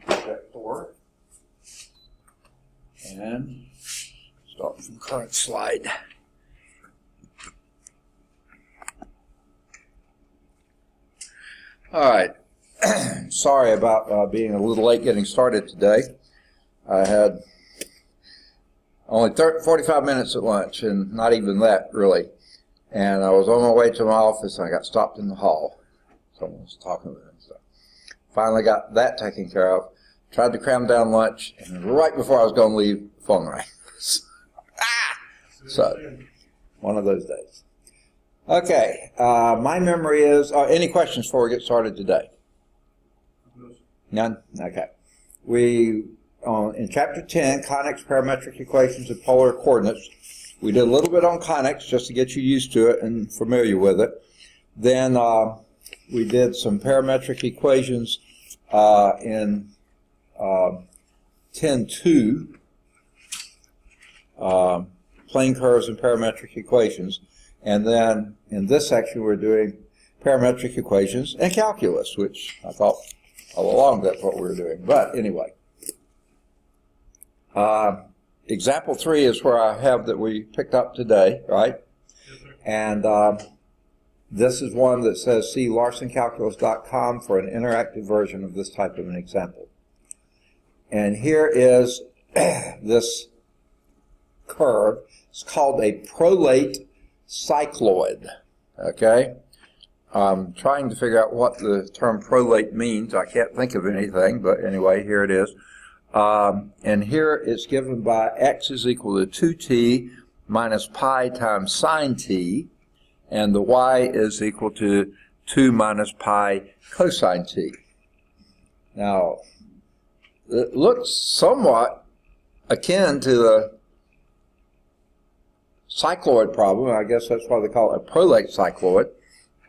check 4. And start from current slide. All right. Sorry about being a little late getting started today. I had only 45 minutes at lunch, and not even that, really. And I was on my way to my office, and I got stopped in the hall. Someone was talking with him. So finally got that taken care of. Tried to cram down lunch, and right before I was going to leave, the phone rang. So, one of those days. Okay, my memory is, any questions before we get started today? None? Okay. In Chapter 10, conics, parametric equations, and polar coordinates, we did a little bit on conics just to get you used to it and familiar with it. Then we did some parametric equations in 10.2, plane curves and parametric equations. And then in this section we're doing parametric equations and calculus, which I thought all along that's what we were doing. But anyway, example 3 is where I have that we picked up today, right? Yes, sir. And this is one that says see larsoncalculus.com for an interactive version of this type of an example. And here is this curve. It's called a prolate cycloid. Okay? I'm trying to figure out what the term prolate means. I can't think of anything, but anyway, here it is. And here it's given by x is equal to 2t minus pi times sine t, and the y is equal to 2 minus pi cosine t. Now, it looks somewhat akin to the cycloid problem. I guess that's why they call it a prolate cycloid.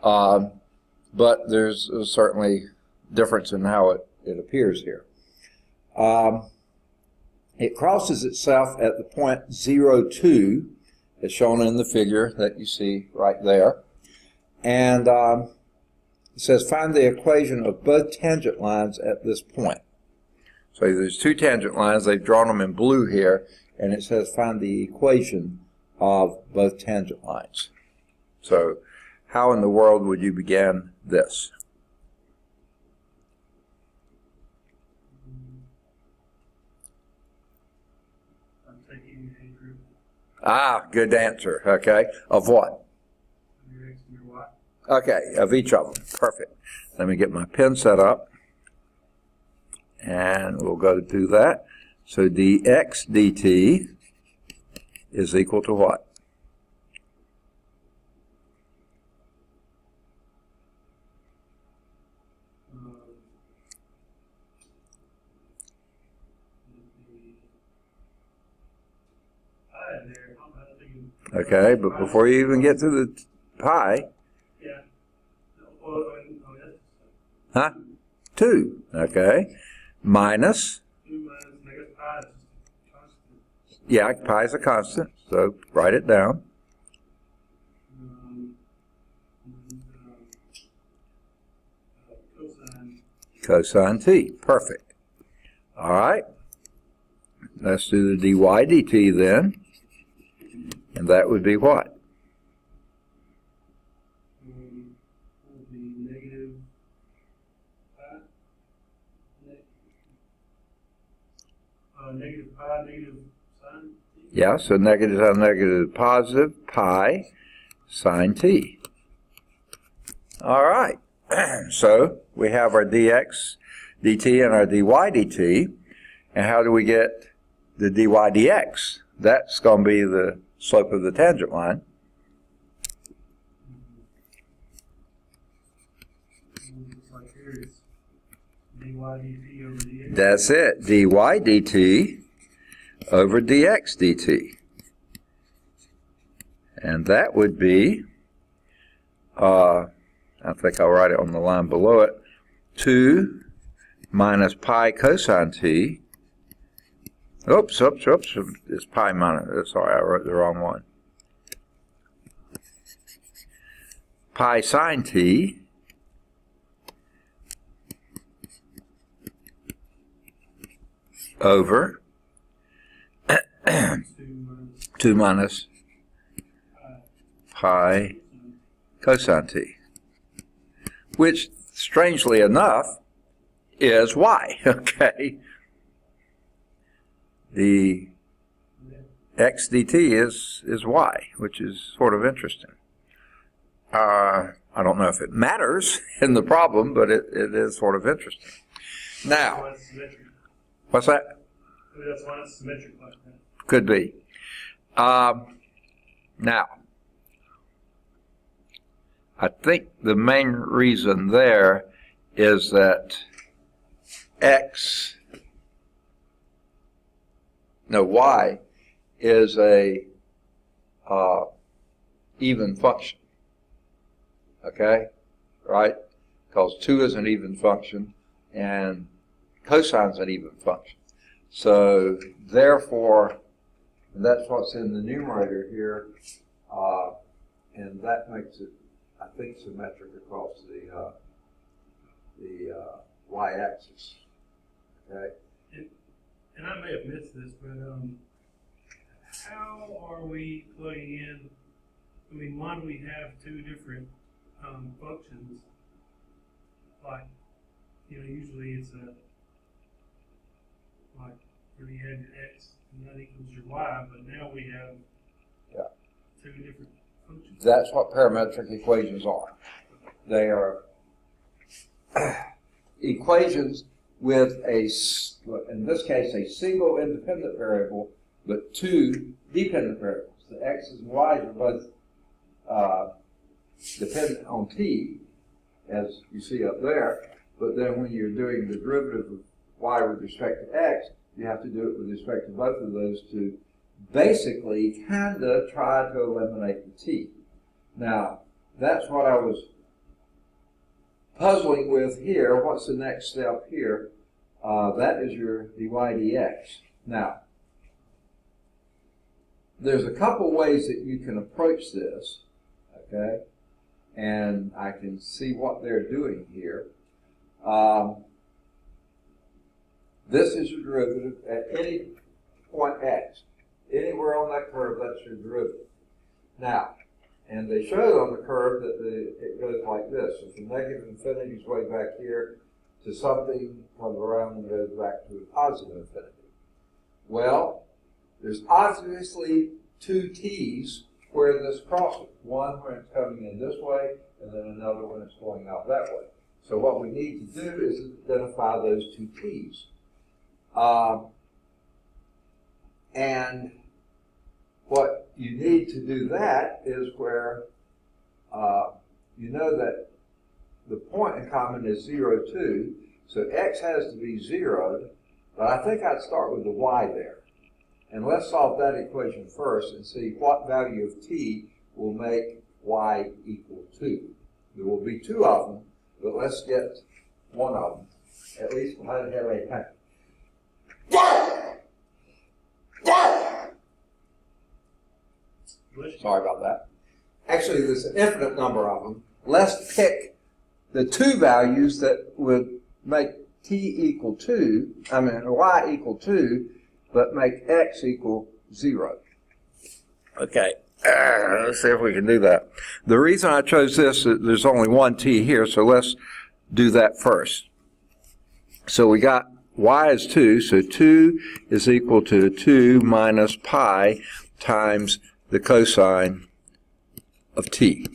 But there's certainly difference in how it appears here. It crosses itself at the point 0, 2, as shown in the figure that you see right there. And it says find the equation of both tangent lines at this point. So there's 2 tangent lines. They've drawn them in blue here, and it says find the equation of both tangent lines. So how in the world would you begin this? I'm taking a group Ah, good answer. Okay. Of what? of your x and your y. Okay, of each of them. Perfect. Let me get my pen set up, and we'll go do that. So dx dt is equal to what? There. I'm thinking. Okay, but before you even get to the pi, Yeah. Oh, yes. huh? 2, okay, minus, 2 minus negative pi is constant. yeah, pi is a constant, so write it down. Cosine. Cosine t, perfect. All right, let's do the dy dt then, and that would be what? Will be negative pi. Negative pi, negative sine. Yeah, so negative times negative positive pi sine t. All right, so we have our dx dt and our dy dt, and how do we get the dy dx? That's going to be the slope of the tangent line. Looks like here it's dy dt over dx. That's it, dy dt over dx dt. And that would be, I think I'll write it on the line below it, 2 minus pi cosine t. Oops, it's pi minus, sorry, I wrote the wrong one. Pi sine t over to 2 minus pi cosine t, which, strangely enough, is y, okay? The x dt is y, which is sort of interesting. I don't know if it matters in the problem, but it is sort of interesting. Now, what's that? That's why it's symmetric like that. Could be. Now, I think the main reason there is that y is a even function. Okay? Right? Because 2 is an even function and cosine is an even function. So, therefore, that's what's in the numerator here, and that makes it, I think, symmetric across the y-axis. Okay? And I may have missed this, but how are we plugging in? I mean, why do we have two different functions? Like, usually it's like where you have your x and that equals your y, but now we have two different functions. That's what parametric equations are. They are equations with in this case, a single independent variable, but two dependent variables. The x's and y's are both dependent on t, as you see up there, but then when you're doing the derivative of y with respect to x, you have to do it with respect to both of those to basically kind of try to eliminate the t. Now, that's what I was puzzling with here. What's the next step here? That is your dy dx. Now, there's a couple ways that you can approach this, okay? And I can see what they're doing here. This is your derivative at any point x. Anywhere on that curve, that's your derivative. Now, and they showed on the curve that it goes like this. So from negative infinity is way back here to something comes around and goes back to a positive infinity. Well, there's obviously two t's where this crosses. One when it's coming in this way, and then another when it's going out that way. So what we need to do is identify those two t's. And what you need to do that is where you know that the point in common is 0, 2, so x has to be 0, but I think I'd start with the y there. And let's solve that equation first and see what value of t will make y equal 2. There will be two of them, but let's get one of them. At least we'll have a Sorry about that. Actually, there's an infinite number of them. Let's pick the two values that would make t equal 2, y equal 2, but make x equal 0. Okay, let's see if we can do that. The reason I chose this is there's only one t here, so let's do that first. So we got y is 2, so 2 is equal to 2 minus pi times the cosine of t.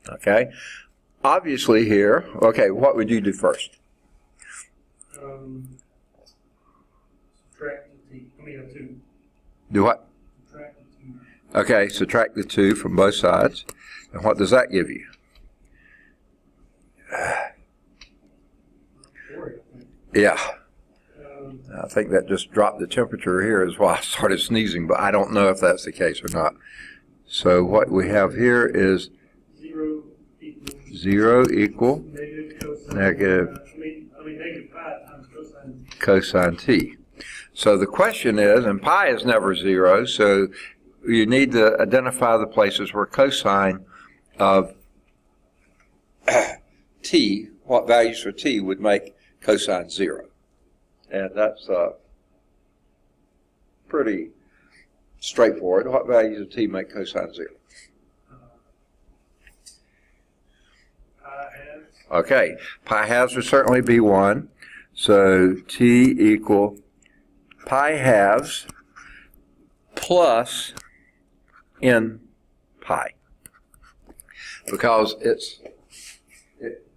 Okay? Obviously here, okay, what would you do first? Subtract the t. 2. Do what? Subtract the 2. Okay, subtract the 2 from both sides. And what does that give you? 4, Yeah. I think that just dropped the temperature here is why I started sneezing, but I don't know if that's the case or not. So what we have here is 0 equal negative pi times cosine t. So the question is, and pi is never 0, so you need to identify the places where cosine of t, what values for t would make cosine 0. And that's pretty straightforward. What values of t make cosine 0? Pi halves. Okay, pi halves would certainly be 1. So t equal pi halves plus n pi. Because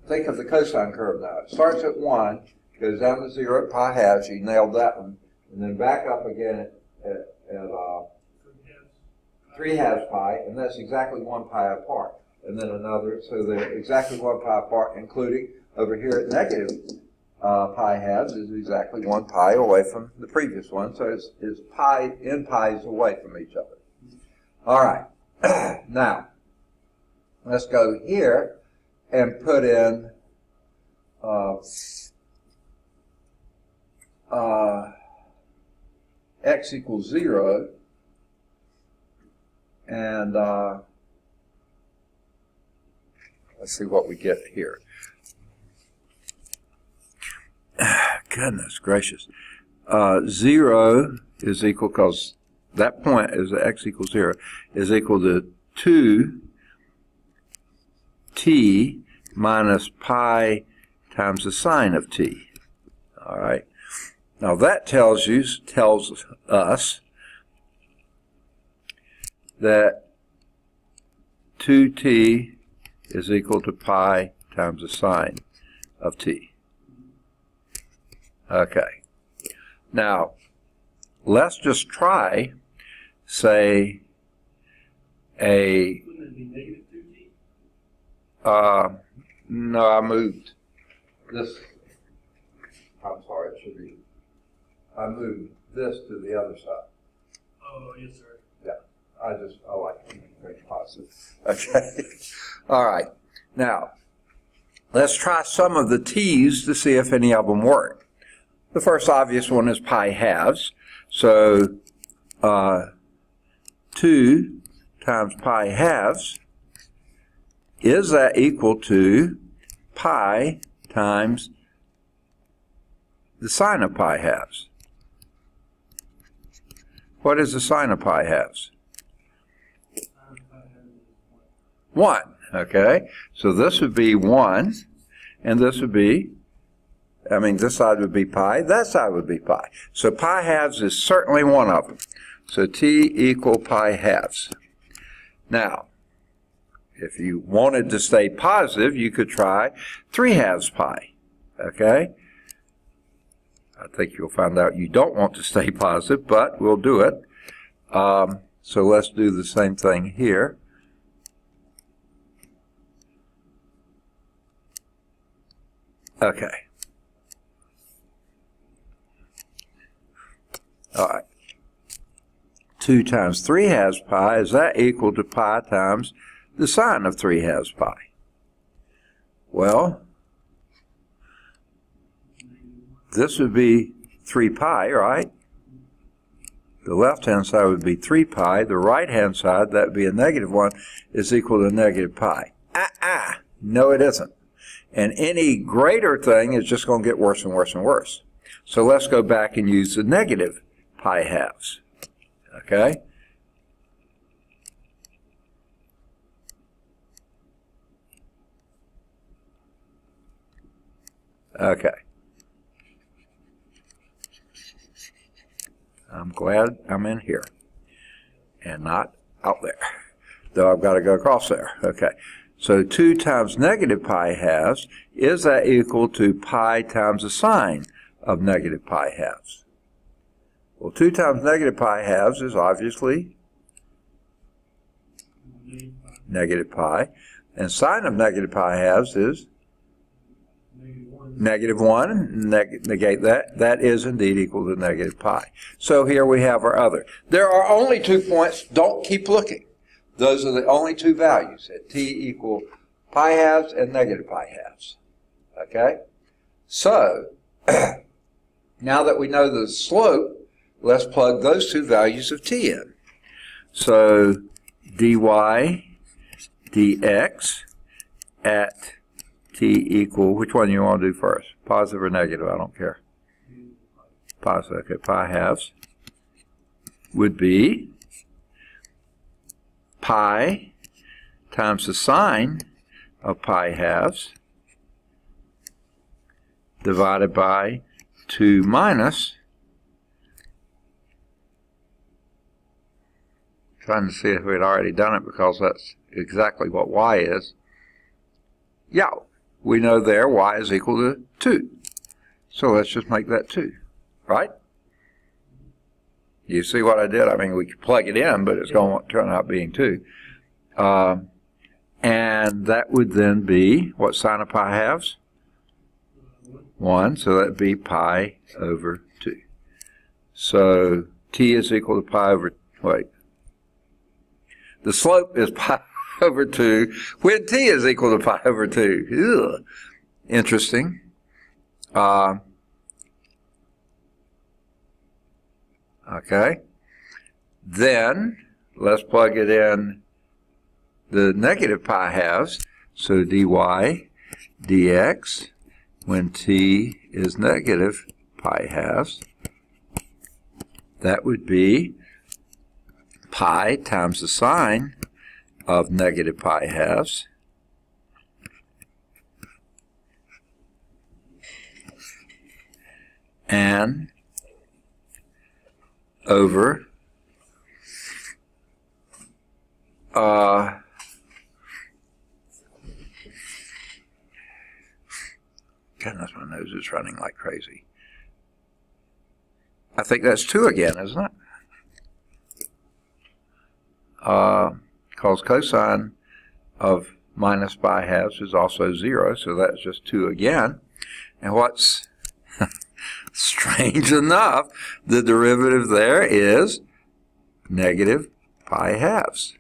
think of the cosine curve now. It starts at 1, goes down to 0 at pi halves. You nailed that one. And then back up again at 3 halves pi, and that's exactly 1 pi apart. And then another, so they're exactly 1 pi apart, including over here at negative pi halves is exactly 1 pi away from the previous one. So it's pi, n pi's away from each other. All right. Now, let's go here and put in x equals 0, and let's see what we get here. Goodness gracious. 0 is equal, because that point is x equals 0, is equal to 2t minus pi times the sine of t. All right. Now that tells us that 2t is equal to pi times the sine of t. Okay. Now, let's just try, say, Wouldn't it be negative 2t? no, I moved this. I'm sorry, it should be. I moved this to the other side. Oh, yes, sir. Yeah, I like to keep things positive. Okay. All right. Now, let's try some of the t's to see if any of them work. The first obvious one is pi halves. So 2 times pi halves, is that equal to pi times the sine of pi halves? What is the sine of pi halves? 1. Okay, so this would be 1, and this would be, this side would be pi, that side would be pi. So pi halves is certainly one of them. So t equal pi halves. Now, if you wanted to stay positive, you could try 3 halves pi. Okay? I think you'll find out you don't want to stay positive, but we'll do it. So let's do the same thing here. Okay. All right. 2 times 3 halves pi, is that equal to pi times the sine of 3 halves pi? Well, this would be 3 pi, right? The left-hand side would be 3 pi. The right-hand side, that would be a negative 1, is equal to negative pi. No, it isn't. And any greater thing is just going to get worse and worse and worse. So let's go back and use the negative pi halves. Okay? Okay. I'm glad I'm in here and not out there, though I've got to go across there. Okay. So 2 times negative pi halves, is that equal to pi times the sine of negative pi halves? Well, 2 times negative pi halves is obviously negative pi, and sine of negative pi halves is negative 1. Negate that. That is indeed equal to negative pi. So here we have our other. There are only 2 points. Don't keep looking. Those are the only 2 values at t equal pi halves and negative pi halves. Okay? So, now that we know the slope, let's plug those 2 values of t in. So, dy dx at t equal, which one do you want to do first? Positive or negative? I don't care. positive. Okay, pi halves would be pi times the sine of pi halves divided by 2 minus, trying to see if we'd already done it because that's exactly what y is. Yeah, we know there y is equal to 2. So let's just make that 2, right? You see what I did? I mean, we could plug it in, but it's going to turn out being 2. And that would then be, what sine of pi halves? 1, so that would be pi over 2. So t is equal to pi over, wait. The slope is pi over 2 when t is equal to pi over 2. Ugh. Interesting. Okay. Then, let's plug it in the negative pi halves. So dy dx when t is negative pi halves, that would be pi times the sine of negative pi halves and over goodness, my nose is running like crazy. I think that's 2 again, isn't it? Because cosine of minus pi halves is also 0, so that's just 2 again. And what's strange enough, the derivative there is negative pi halves.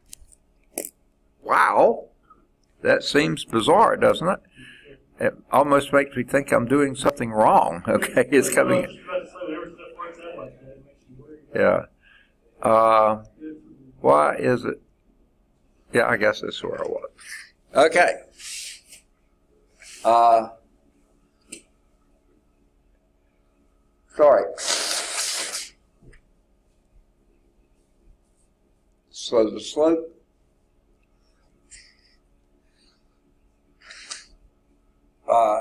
Wow, that seems bizarre, doesn't it? It almost makes me think I'm doing something wrong. Okay, it's coming in. Yeah. Why is it? Yeah, I guess that's where I was. Okay. Sorry. So the slope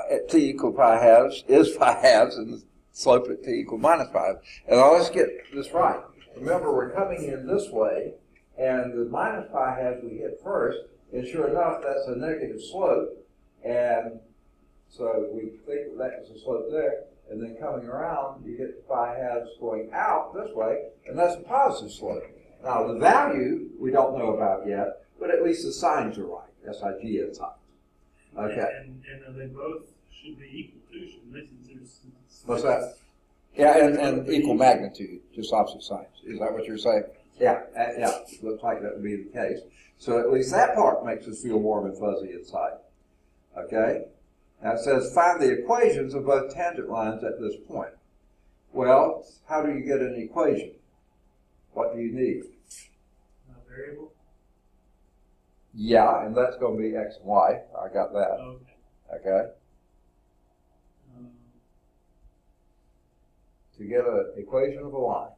at t equal pi halves is pi halves, and the slope at t equal minus pi halves. And now let's get this right. Remember, we're coming in this way, and the minus pi halves we hit first, and sure enough, that's a negative slope, and so we think that was a slope there, and then coming around, you get the pi halves going out this way, and that's a positive slope. Now, the value we don't know about yet, but at least the signs are right, SIG and signs. Okay. And they both should be equal too, shouldn't they? Since there's what's that? Yeah, and equal magnitude, just opposite signs. Is that what you're saying? Yeah, yeah. Looks like that would be the case. So at least that part makes us feel warm and fuzzy inside. Okay? Now it says find the equations of both tangent lines at this point. Well, how do you get an equation? What do you need? A variable? Yeah, and that's going to be x and y. I got that. Okay. Okay? To get an equation of a line,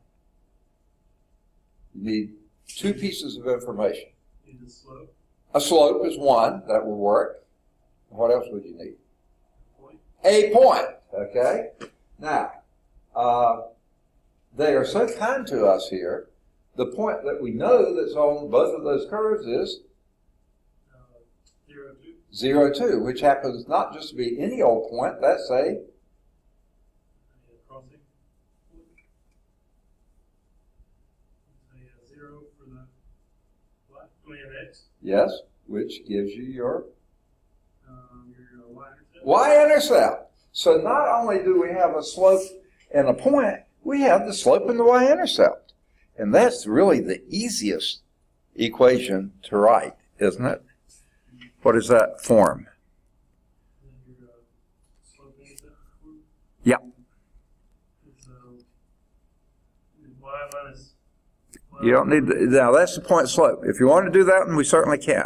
you need 2 pieces of information. Need a slope. A slope is 1. That will work. What else would you need? Point. A point. Okay? Now, they are so kind to us here. The point that we know that's on both of those curves is 0, 2. 0, 2, which happens not just to be any old point. That's a Crossing. 0 for the what? We have x. yes, which gives you your y-intercept. y-intercept. So not only do we have a slope and a point, we have the slope and the y-intercept. And that's really the easiest equation to write, isn't it? What is that form? Yeah. Y minus. You don't need now that's the point slope. If you want to do that one, we certainly can.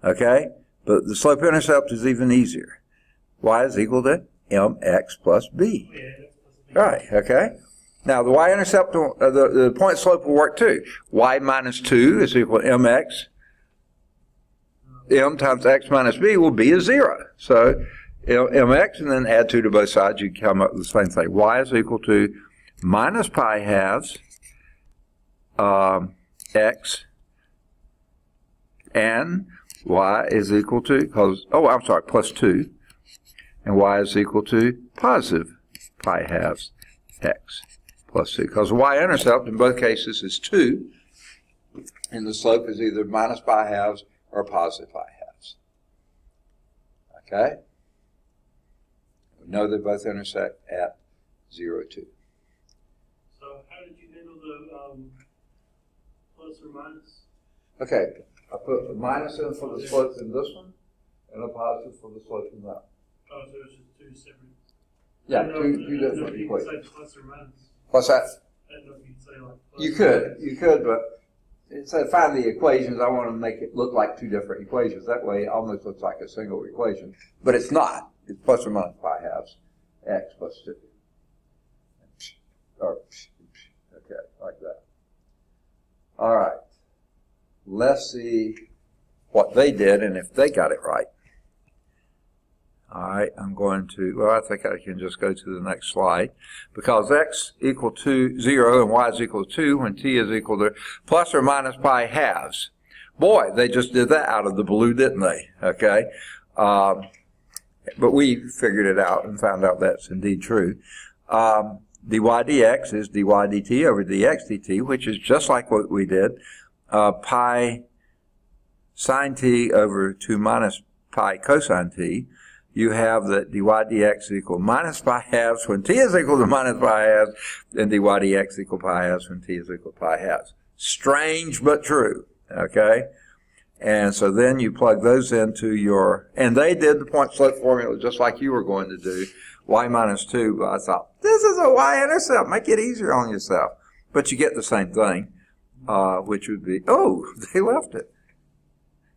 Okay? But the slope intercept is even easier. Y is equal to mx plus b. Yeah, Right, okay? Now, the y-intercept, the point slope will work too. Y minus 2 is equal to mx. M times x minus b will be a 0. So, mx, and then add 2 to both sides, you come up with the same thing. Y is equal to minus pi halves x, and y is equal to, plus 2, and y is equal to positive pi halves x plus 2, because the y-intercept in both cases is 2, and the slope is either minus pi halves or positive pi halves. Okay? We know they both intersect at 0, 2. So how did you handle the plus or minus? Okay, I put a minus in for the slope in this one, and a positive for the slope in that. Oh, so it's just two separate. Yeah, two different You equations. could say plus or minus. What's that? I don't know if you'd say like plus You could, but instead of find the equations, I want to make it look like two different equations. That way it almost looks like a single equation. But it's not. It's plus or minus pi halves x plus 2. Okay, like that. All right. Let's see what they did and if they got it right. All right, I'm going to, well, I think I can just go to the next slide. Because x equal to 0 and y is equal to 2 when t is equal to plus or minus pi halves. Boy, they just did that out of the blue, didn't they? Okay. But we figured it out and found out that's indeed true. Dy dx is dy dt over dx dt, which is just like what we did. Pi sine t over 2 minus pi cosine t. You have that dy dx equal minus pi halves when t is equal to minus pi halves, and dy dx equal pi halves when t is equal to pi halves. Strange but true, okay? And so then you plug those into your, and they did the point slope formula just like you were going to do, y minus 2. I thought, this is a y-intercept, make it easier on yourself. But you get the same thing, which would be, oh, they left it.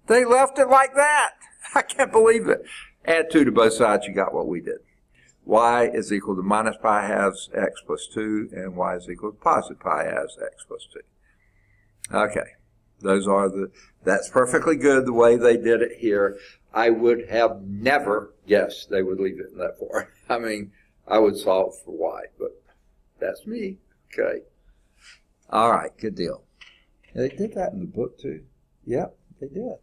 They left it like that. I can't believe it. Add 2 to both sides, you got what we did. Y is equal to minus pi halves x plus 2, and y is equal to positive pi halves x plus 2. Okay, those are that's perfectly good the way they did it here. I would have never guessed they would leave it in that form. I mean, I would solve for y, but that's me. Okay. All right, good deal. They did that in the book too. Yep, they did.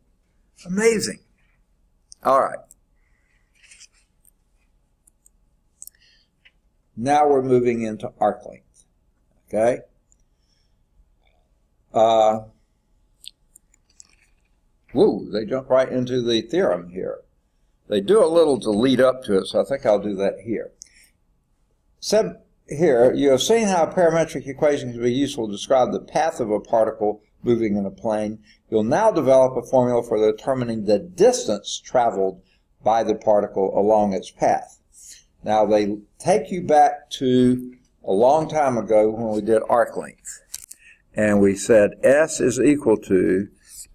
Amazing. All right. Now we're moving into arc length, okay? They jump right into the theorem here. They do a little to lead up to it, so I think I'll do that here. Here, you have seen how a parametric equation can be useful to describe the path of a particle moving in a plane. You'll now develop a formula for determining the distance traveled by the particle along its path. Now, they take you back to a long time ago when we did arc length. And we said S is equal to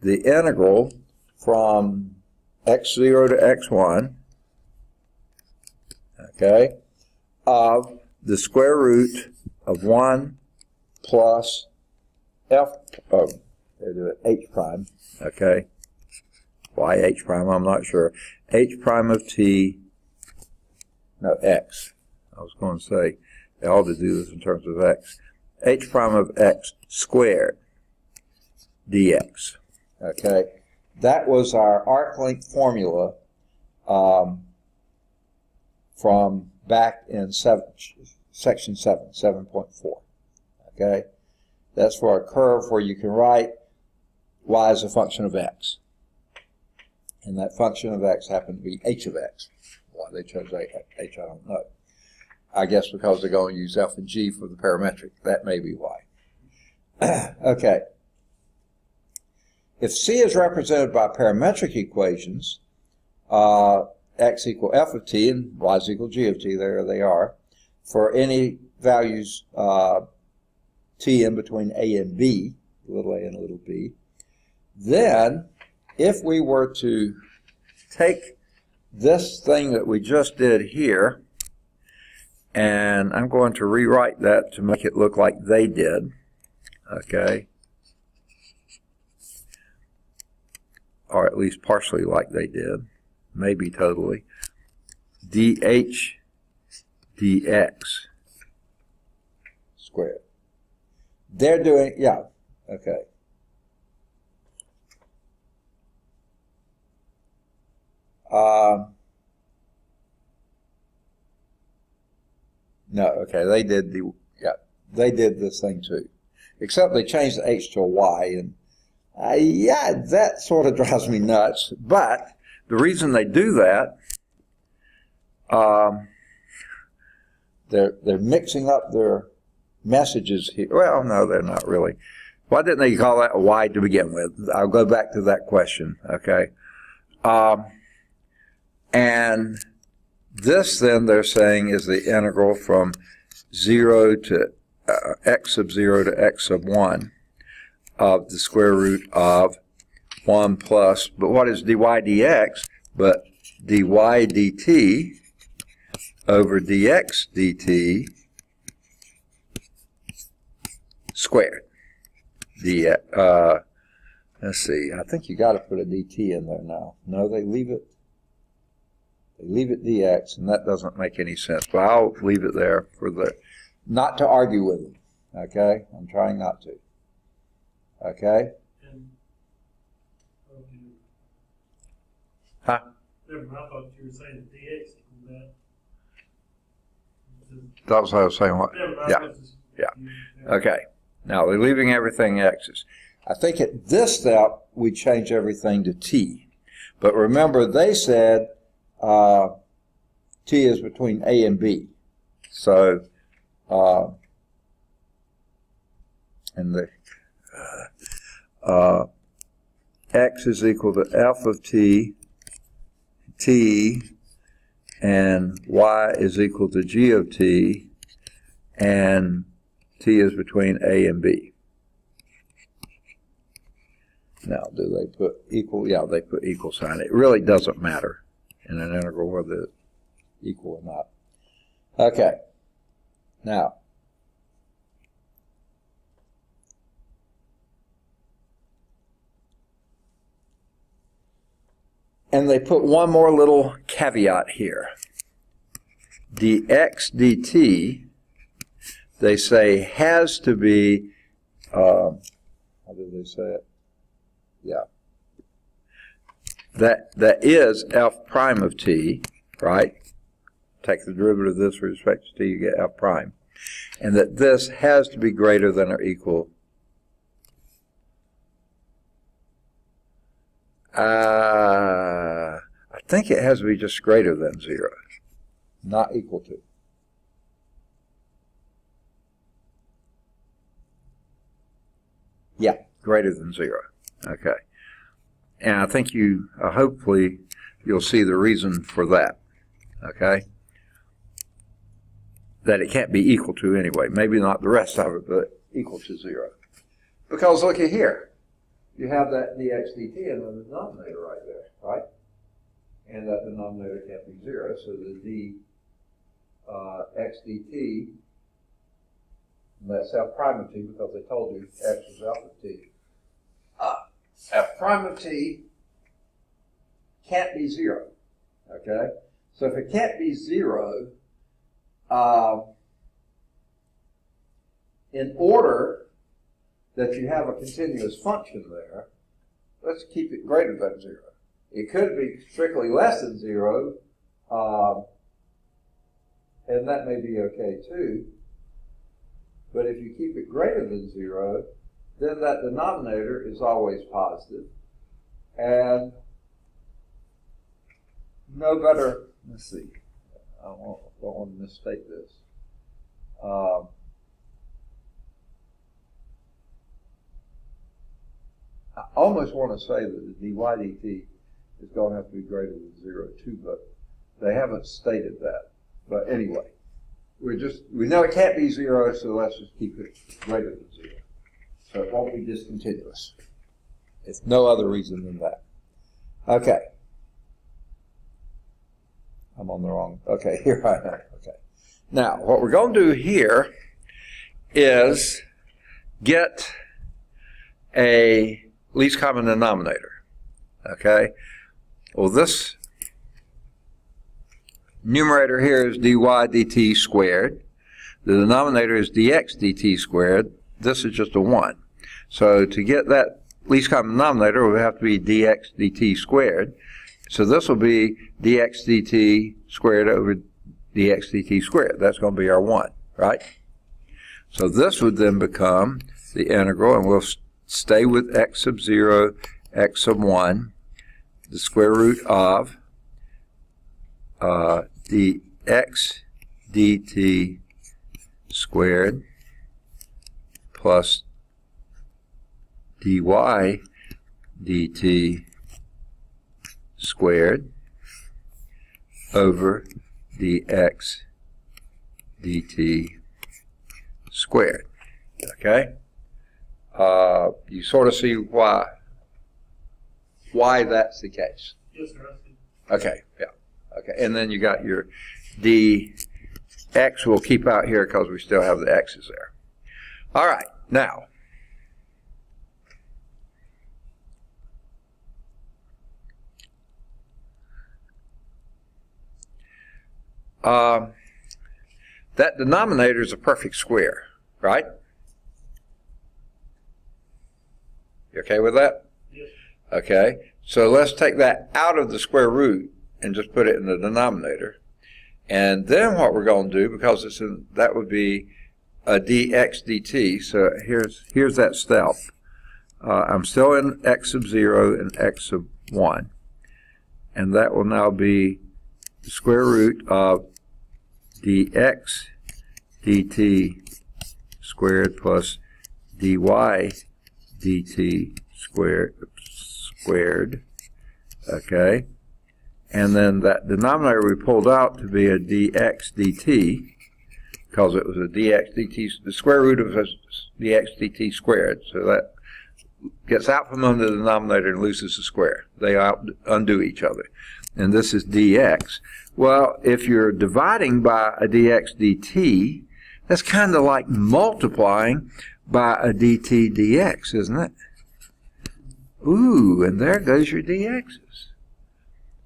the integral from x0 to x1, okay, of the square root of 1 plus h prime, okay, why h prime, I'm not sure, h prime of t, no, x. I was going to say, they ought to do this in terms of x. H prime of x squared dx. Okay, that was our arc length formula from back in section 7.4. Okay, that's for a curve where you can write y as a function of x. And that function of x happened to be h of x. Why they chose h, I don't know. I guess because they're going to use f and g for the parametric. That may be why. Okay. If c is represented by parametric equations, x equal f of t and y is equal g of t, there they are, for any values t in between a and b, little a and little b, then if we were to take this thing that we just did here And I'm going to rewrite that to make it look like they did. Okay. Or at least partially like they did. Maybe totally. dh dx squared. They're doing, yeah, okay. No, okay, they did they did this thing too. Except they changed the h to a y, and yeah, that sort of drives me nuts. But the reason they do that, they're mixing up their messages here. Well, no, they're not really. Why didn't they call that a y to begin with? I'll go back to that question, okay? And this, then, they're saying is the integral from 0 to x sub 0 to x sub 1 of the square root of 1 plus, but what is dy dx? But dy dt over dx dt squared. Let's see, I think you got to put a dt in there now. No, they leave it dx, and that doesn't make any sense. But I'll leave it there for not to argue with them. Okay? I'm trying not to. Okay? Huh? Never mind, I thought you were saying that dx equals that. That was what I was saying. What? Never mind, Yeah. Yeah. Okay. Now they're leaving everything x's. I think at this step we change everything to t. But remember, they said t is between a and b. So, and the x is equal to f of t, and y is equal to g of t, and t is between a and b. Now, do they put equal? Yeah, they put equal sign. It really doesn't matter in an integral whether it's equal or not. Okay. Now, and they put one more little caveat here. dx dt, they say, has to be, how did they say it? Yeah. That is f prime of t, right? Take the derivative of this with respect to t, you get f prime. And that this has to be greater than or equal. I think it has to be just greater than 0, not equal to. Yeah, greater than 0. Okay. And I think hopefully you'll see the reason for that. Okay. That it can't be equal to anyway. Maybe not the rest of it, but equal to 0. Because look at here. You have that dx dt in the denominator right there, right? And that denominator can't be 0, so the dx dt, that's f prime of t, because they told you x is f of t. F prime of t can't be 0, okay? So if it can't be 0, in order that you have a continuous function there, let's keep it greater than 0. It could be strictly less than 0, and that may be okay too. But if you keep it greater than 0, then that denominator is always positive. And no better, let's see, I don't want to misstate this. I almost want to say that the dy dt is going to have to be greater than 0 too, but they haven't stated that. But anyway, we know it can't be 0, so let's just keep it greater than 0. So it won't be discontinuous. It's no other reason than that. Okay. I'm on the wrong, okay, here I am. Okay. Now, what we're going to do here is get a least common denominator. Okay? Well, this numerator here is dy dt squared. The denominator is dx dt squared. This is just a 1. So to get that least common denominator, it would have to be dx dt squared. So this will be dx dt squared over dx dt squared. That's going to be our 1, right? So this would then become the integral, and we'll stay with x sub 0, x sub 1, the square root of dx dt squared plus dy dt squared over dx dt squared. Okay? You sort of see why that's the case. Yes, sir. Okay, yeah. Okay, and then you got your dx we'll keep out here because we still have the x's there. All right, now, that denominator is a perfect square, right? You okay with that? Yes. Okay, so let's take that out of the square root and just put it in the denominator. And then what we're going to do, because it's in, that would be a dx dt, so here's that step. I'm still in x sub 0 and x sub 1. And that will now be the square root of dx dt squared plus dy dt squared, okay? And then that denominator we pulled out to be a dx dt, because it was a dx dt, the square root of a dx dt squared. So that gets out from under the denominator and loses the square. They undo each other. And this is dx. Well, if you're dividing by a dx dt, that's kind of like multiplying by a dt dx, isn't it? Ooh, and there goes your dx's.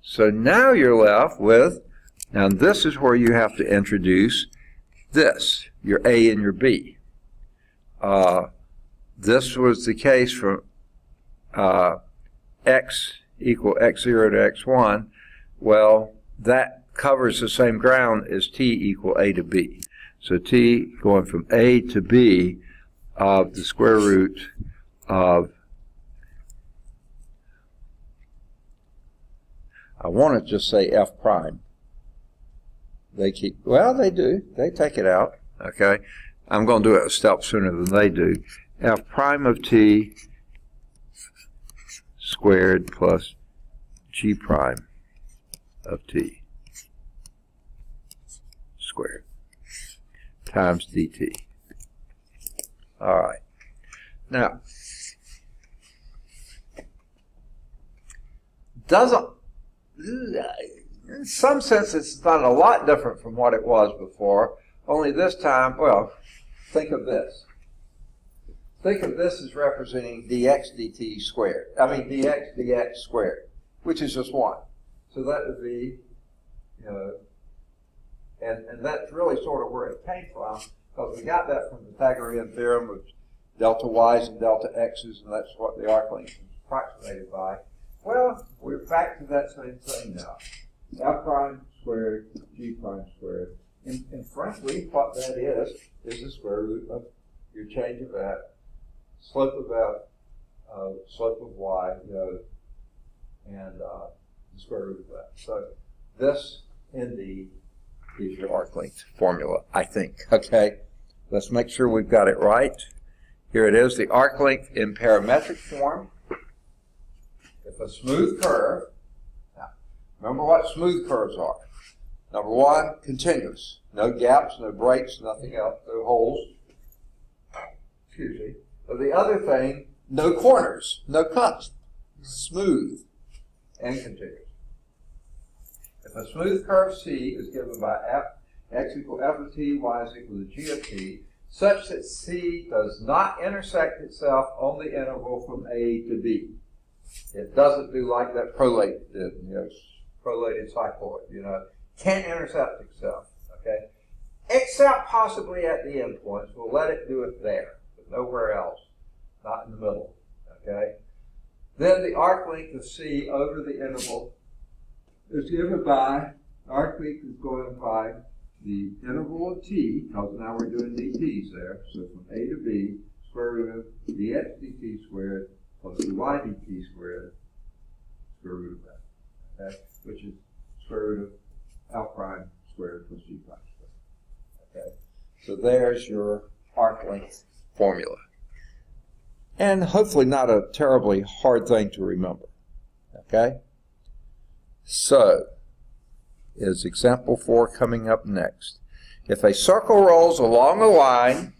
So now you're left with, now this is where you have to introduce this, your a and your b. This was the case from x equal x0 to x1. Well, that covers the same ground as t equal a to b. So t going from a to b of the square root of, I want to just say f prime. They keep, well, they do. They take it out. Okay. I'm going to do it a step sooner than they do. F prime of t squared plus g prime of t squared times dt. All right. Now, in some sense, it's not a lot different from what it was before, only this time, well, think of this. Think of this as representing dx dt squared. I mean dx squared, which is just 1. So that would be, you know, and that's really sort of where it came from, because we got that from the Pythagorean theorem of delta y's and delta x's, and that's what the arc length is approximated by. Well, we're back to that same thing now. F prime squared, g prime squared. And frankly, what that is the square root of your change of f, slope of f, slope of y, you know, and the square root of that. So this, indeed, is your arc length formula, I think. Okay, let's make sure we've got it right. Here it is, the arc length in parametric form. If a smooth curve, now remember what smooth curves are. Number 1, continuous. No gaps, no breaks, nothing else, no holes. Excuse me. But the other thing, no corners, no cuts. Smooth and continuous. If a smooth curve C is given by f x equal f of t, y is equal to g of t, such that C does not intersect itself on the interval from A to B. It doesn't do like that prolate did, prolated cycloid, can't intercept itself, okay? Except possibly at the endpoints. We'll let it do it there, but nowhere else, not in the middle, okay? Then the arc length of C over the interval is given by, arc length is going by the interval of t, because now we're doing dt's there, so from A to B, square root of dx dt squared plus dy dt squared, square root of that, okay? Which is square root of L prime squared plus g prime squared, okay? So there's your arc length formula. And hopefully not a terribly hard thing to remember, okay? So, is example 4 coming up next. If a circle rolls along a line,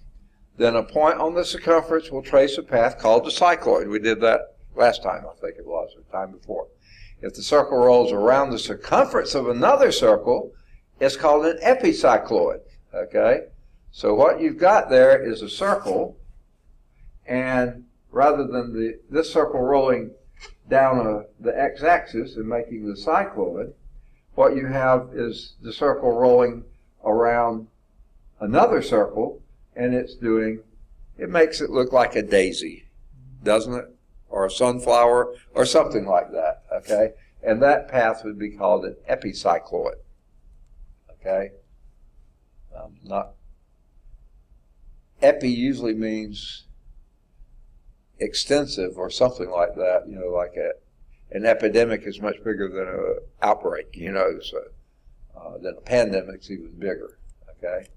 then a point on the circumference will trace a path called the cycloid. We did that last time, I think it was, or the time before. If the circle rolls around the circumference of another circle, it's called an epicycloid, okay? So what you've got there is a circle, and rather than this circle rolling down the x-axis and making the cycloid, what you have is the circle rolling around another circle, and it makes it look like a daisy, doesn't it? Or a sunflower, or something like that, okay? And that path would be called an epicycloid, okay? Epi usually means extensive or something like that, like an epidemic is much bigger than an outbreak, so then a pandemic's even bigger, okay?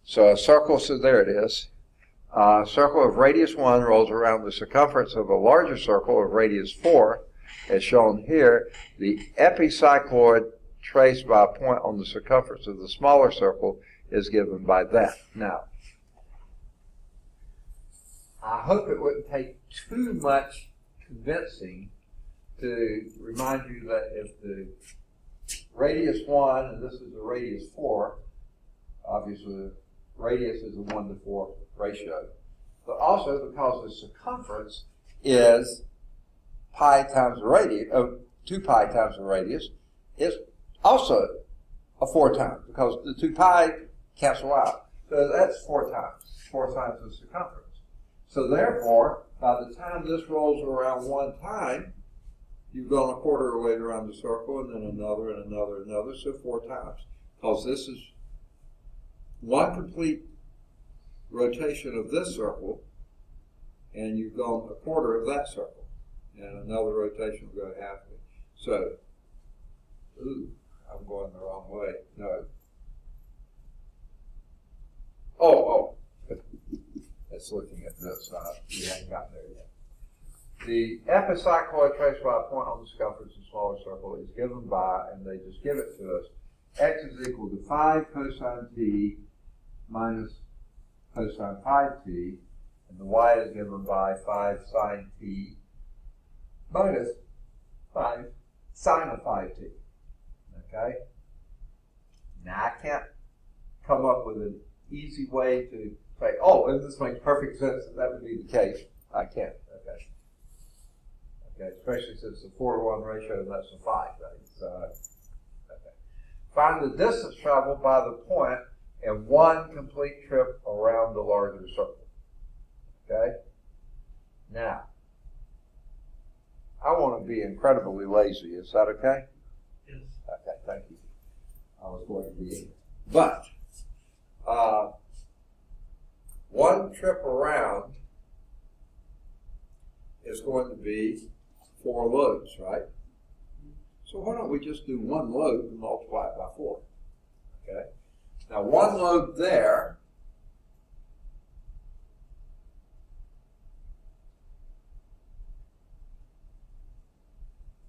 So a circle, so there it is. A circle of radius 1 rolls around the circumference of a larger circle of radius 4, as shown here. The epicycloid traced by a point on the circumference of the smaller circle is given by that. Now, I hope it wouldn't take too much convincing to remind you that if the radius 1, and this is the radius 4, obviously the radius is a 1 to 4 ratio, but also because the circumference is pi times the radius, 2 pi times the radius, is also a 4 times, because the 2 pi cancel out. So that's 4 times the circumference. So therefore, by the time this rolls around one time, you've gone a quarter of the way around the circle, and then another, and another, and another, so 4 times. Because this is one complete rotation of this circle, and you've gone a quarter of that circle, and another rotation will go halfway. So, I'm going the wrong way. No. It's looking at this. We haven't gotten there yet. The epicycloid traced by a point on the circumference of a smaller circle is given by, and they just give it to us, x is equal to 5 cosine t minus cosine 5t, and the y is given by 5 sine t minus 5 sine of 5t. Okay? Now, I can't come up with an easy way to say, and this makes perfect sense that would be the case. I can't. Okay, especially since it's a 4-to-1 ratio, and that's a 5, right? So, okay. Find the distance traveled by the point in one complete trip around the larger circle. Okay? Now, I want to be incredibly lazy. Is that okay? Yes. Okay, thank you. I was going to be. But, one trip around is going to be 4 lobes, right? So why don't we just do one lobe and multiply it by 4? Okay? Now, one lobe there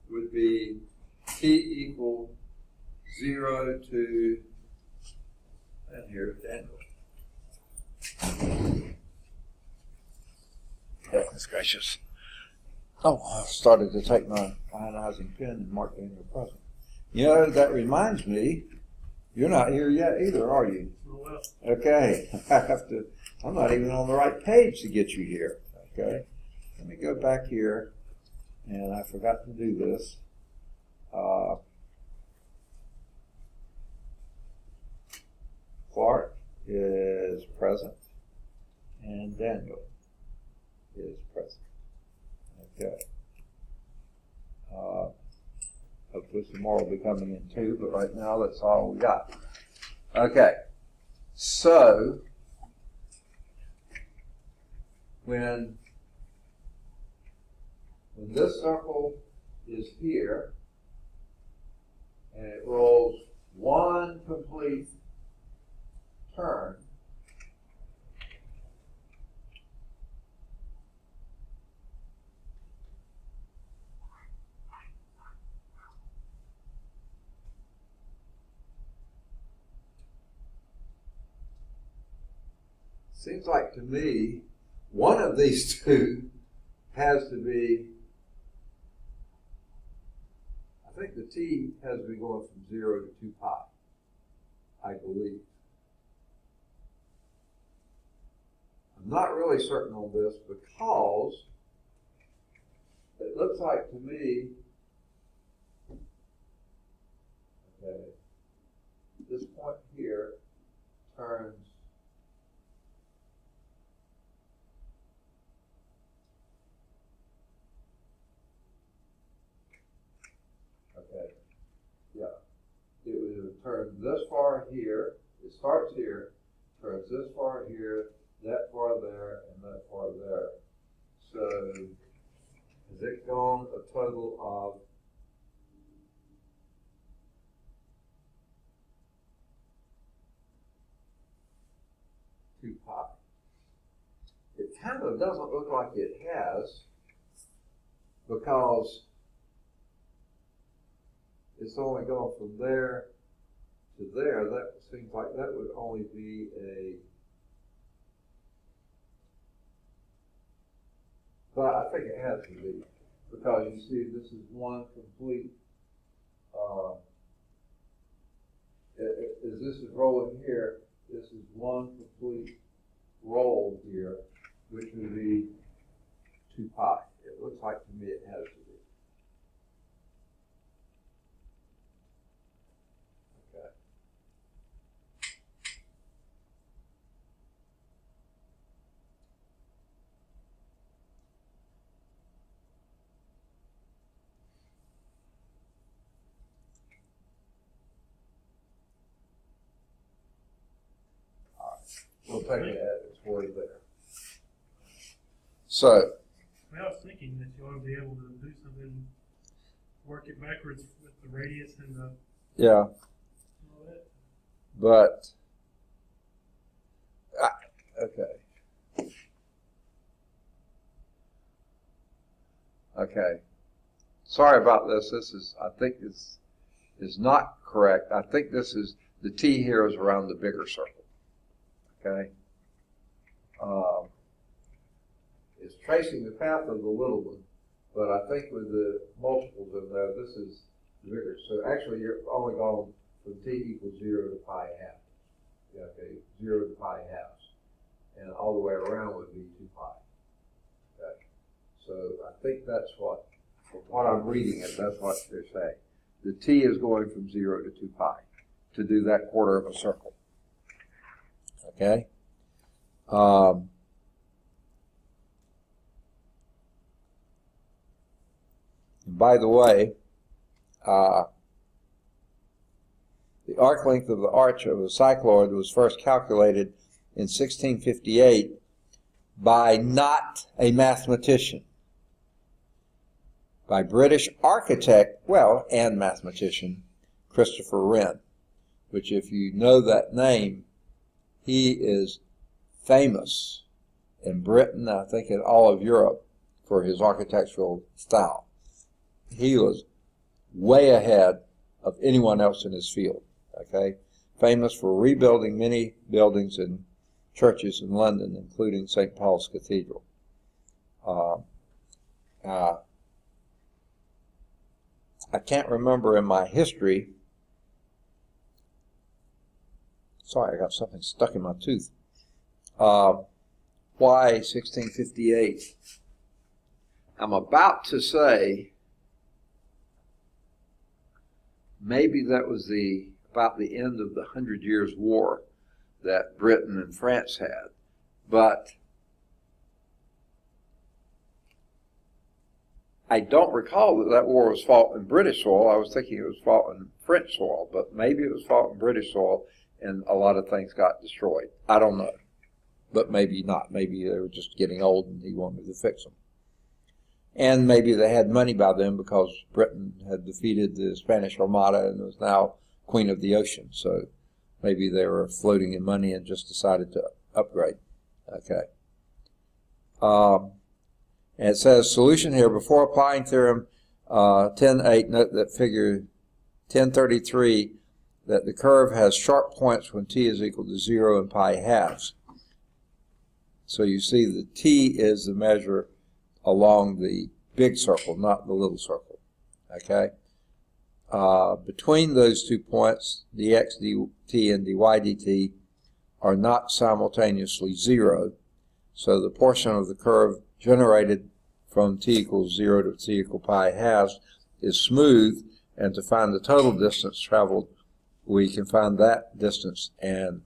would be t equal 0 to, and here's Daniel. Goodness gracious. I started to take my ionizing pen and mark Daniel present. That reminds me, You're not here yet either, are you? Oh, well. Okay. I'm not even on the right page to get you here. Okay. Let me go back here, and I forgot to do this. Clark is present, and Daniel is present. Okay. Hopefully some more will be coming in too, but right now that's all we got. Okay. So, when this circle is here, and it rolls one complete turn, seems like to me one of these two has to be, I think the t has to be going from 0 to 2 pi, I believe. I'm not really certain on this because it looks like to me, okay, this point here turns it would turn this far here, it starts here, turns this far here, that far there, and that far there. So, has it gone a total of 2 pi? It kind of doesn't look like it has, because it's only gone from there to there. That seems like that would only be but I think it has to be, because you see this is one complete, as this is rolling here, this is one complete roll here, which would be 2 pi. It looks like to me it has to be. We'll take it as it's worded there. So, I was thinking that you ought to be able to do something, work it backwards with the radius and the. Yeah. All that. But, okay. Okay. Sorry about this. This is, I think this is not correct. I think this is, the T here is around the bigger circle. Okay. It's tracing the path of the little one, but I think with the multiples in there, this is bigger. So actually, you're only going from t equals 0 to pi half. Yeah, okay, 0 to pi halves, and all the way around would be 2 pi. Okay. So I think that's what, from what I'm reading it, that's what they're saying. The t is going from 0 to 2 pi to do that quarter of a circle. Okay. By the way, the arc length of the arch of a cycloid was first calculated in 1658 by not a mathematician, by British architect, well, and mathematician, Christopher Wren, which, if you know that name, he is famous in Britain, I think in all of Europe, for his architectural style. He was way ahead of anyone else in his field, okay? Famous for rebuilding many buildings and churches in London, including St. Paul's Cathedral. I can't remember in my history Sorry, I got something stuck in my tooth. Why 1658? I'm about to say maybe that was about the end of the 100 Years' War that Britain and France had. But I don't recall that that war was fought in British soil. I was thinking it was fought in French soil, but maybe it was fought in British soil and a lot of things got destroyed. I don't know. But maybe not. Maybe they were just getting old and he wanted to fix them. And maybe they had money by then because Britain had defeated the Spanish Armada and was now queen of the ocean. So maybe they were floating in money and just decided to upgrade. Okay. And it says, solution here, before applying theorem 10.8, note that figure 1033, that the curve has sharp points when t is equal to 0 and pi halves. So you see the t is the measure along the big circle, not the little circle. Okay? Between those 2 points, dx dt and dy dt are not simultaneously 0. So the portion of the curve generated from t equals 0 to t equal pi halves is smooth, and to find the total distance traveled, we can find that distance and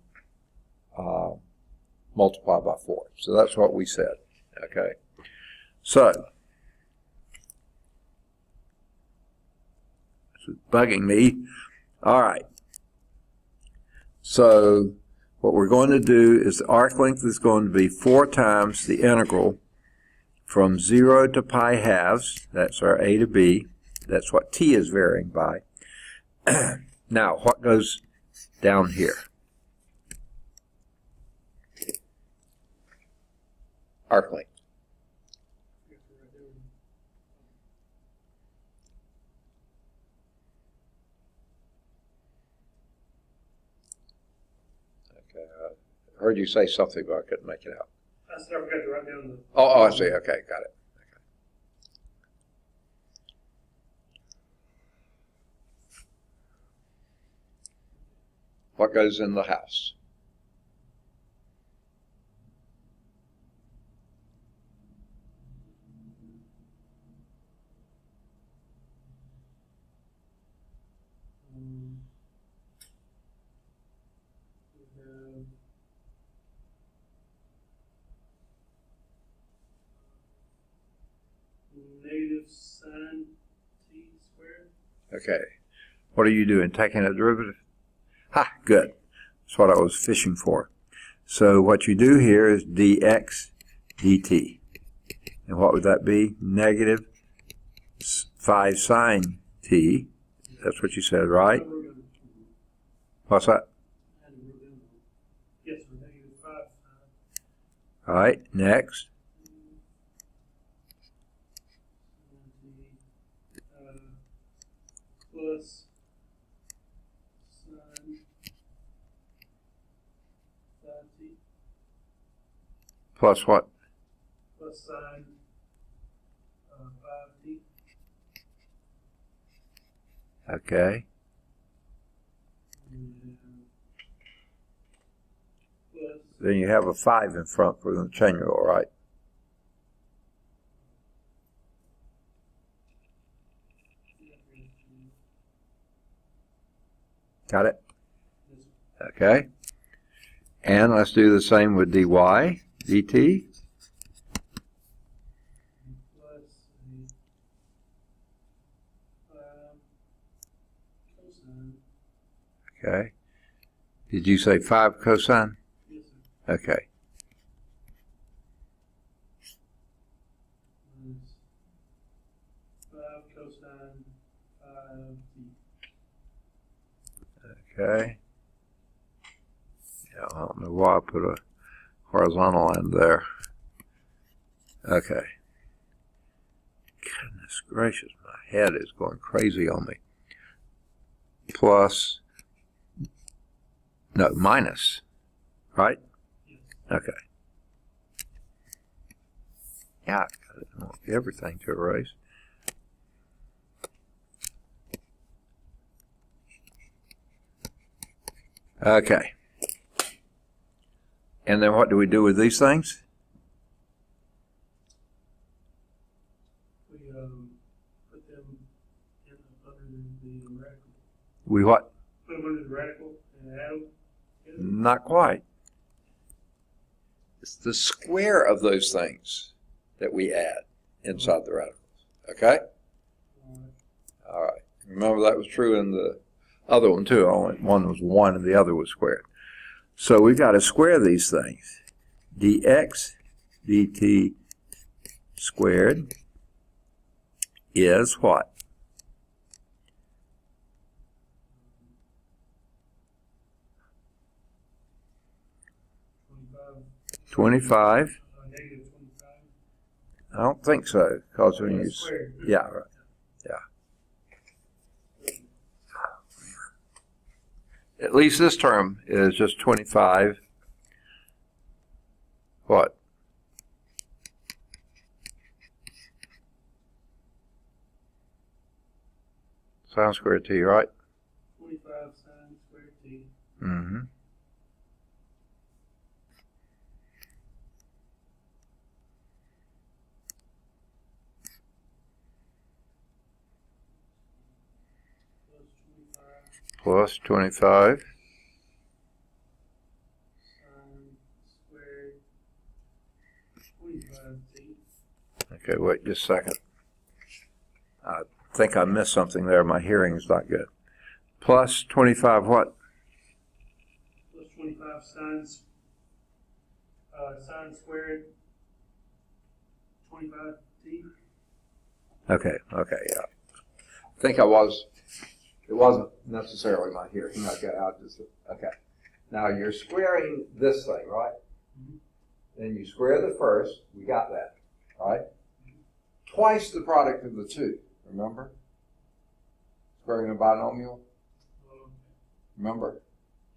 multiply by 4. So that's what we said. Okay. So, this is bugging me. All right. So, what we're going to do is the arc length is going to be 4 times the integral from 0 to pi halves. That's our a to b. That's what t is varying by. Now, what goes down here? Arc length. Okay, I heard you say something, but I couldn't make it out. I said I forgot to write down the... Oh, I see. Okay, got it. Okay. What goes in the house? Negative sine t squared. Okay. What are you doing? Taking a derivative? Ha, good. That's what I was fishing for. So what you do here is dx dt. And what would that be? Negative 5 sine t. That's what you said, right? What's that? Yes, negative 5 sine. All right, next. Plus sine 5t. Plus what? Plus sine 5t. Okay. Plus, Then you have a 5 in front for the chain rule, right? Got it? Okay. And let's do the same with dy dt. plus cosine. Okay. Did you say 5 cosine? Yes, sir. Okay. Minus 5 cosine 5t. Okay. Yeah, I don't know why I put a horizontal line there. Okay. Goodness gracious, my head is going crazy on me. Plus, no, minus, right? Okay. Yeah, I want everything to erase. Okay. And then what do we do with these things? We put them under the radical. We what? Put them under the radical and add them. Not quite. It's the square of those things that we add inside the radicals. Okay? All right. Remember that was true in the other one too. Only one was 1 and the other was squared. So we've got to square these things. dx dt squared is what? 25. Negative 25. I don't think so, because when you, yeah, right, yeah. At least this term is just 25. What? Sine squared t, right? 25 sine squared t. Mm-hmm. Plus 25. Sine squared 25t. Okay, wait just a second. I think I missed something there. My hearing is not good. Plus 25 what? Plus 25 sine squared 25t. Okay, yeah. I think it wasn't necessarily my hearing. Okay. Now you're squaring this thing, right? Mm-hmm. Then you square the first. We got that, right? Mm-hmm. Twice the product of the two, remember? Squaring a binomial? Remember?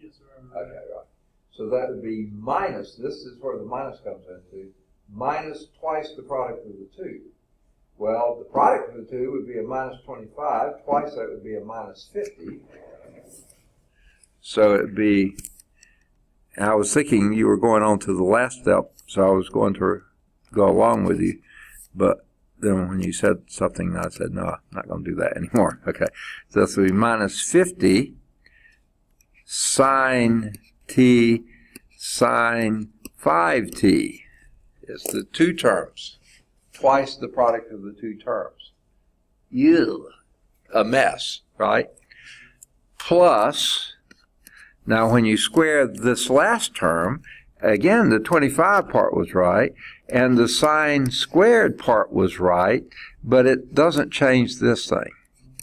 Yes, sir. Okay, right. So that would be minus, this is where the minus comes into, minus twice the product of the two. Well, the product of the two would be a minus 25. Twice that would be a minus 50. So it would be, I was thinking you were going on to the last step, so I was going to go along with you. But then when you said something, I said, no, I'm not going to do that anymore. Okay, so this would be minus 50 sine t sine 5t. It's the two terms. Twice the product of the two terms. Ew. A mess, right? Plus, now when you square this last term, again, the 25 part was right, and the sine squared part was right, but it doesn't change this thing.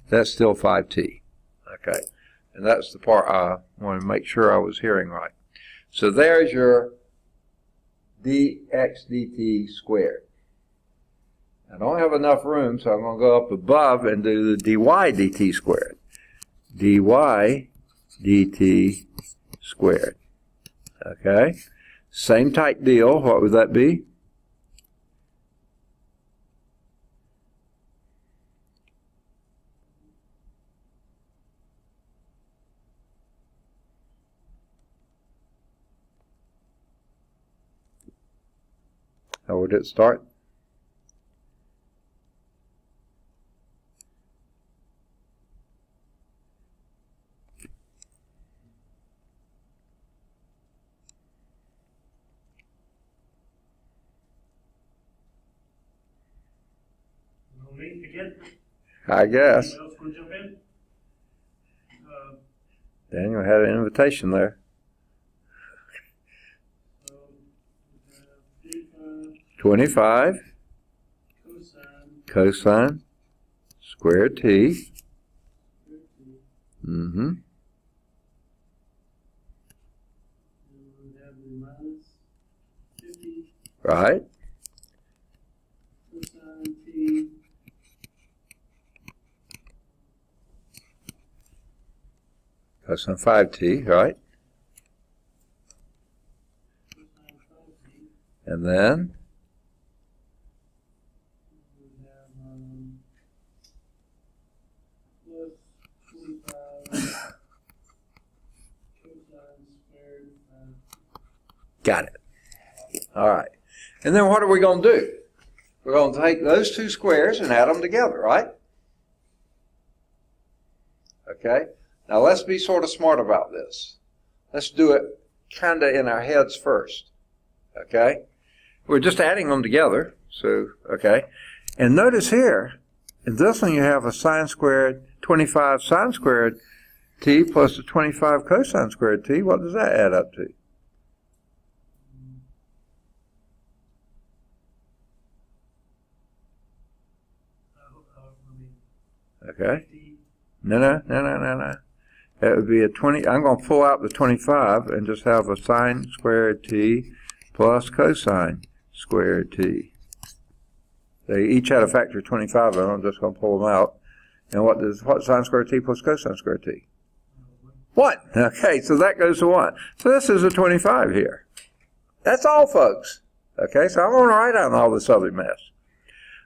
That's still 5t. Okay. And that's the part I want to make sure I was hearing right. So there's your dx dt squared. I don't have enough room, so I'm going to go up above and do the dy dt squared. dy dt squared. Okay? Same type deal. What would that be? How would it start? Me again? I guess. Anyone else want to jump in? Daniel had an invitation there. So, 25 cosine squared t. Mm-hmm. We have the minus 50 Right. cosine t. Cosine 5t, right? Cosine 5t. And then We have plus 25 cosine squared Got it. All right. And then what are we going to do? We're going to take those two squares and add them together, right? Okay. Now let's be sort of smart about this. Let's do it kind of in our heads first. Okay. We're just adding them together. So, okay. And notice here, in this one you have a sine squared 25 sine squared t plus a 25 cosine squared t. What does that add up to? Okay. No. That would be a 20. I'm going to pull out the 25 and just have a sine squared t plus cosine squared t. They each had a factor of 25 of them. I'm just going to pull them out. And what sine squared t plus cosine squared t? 1. Okay, so that goes to 1. So this is a 25 here. That's all, folks. Okay, so I'm going to write down all this other mess.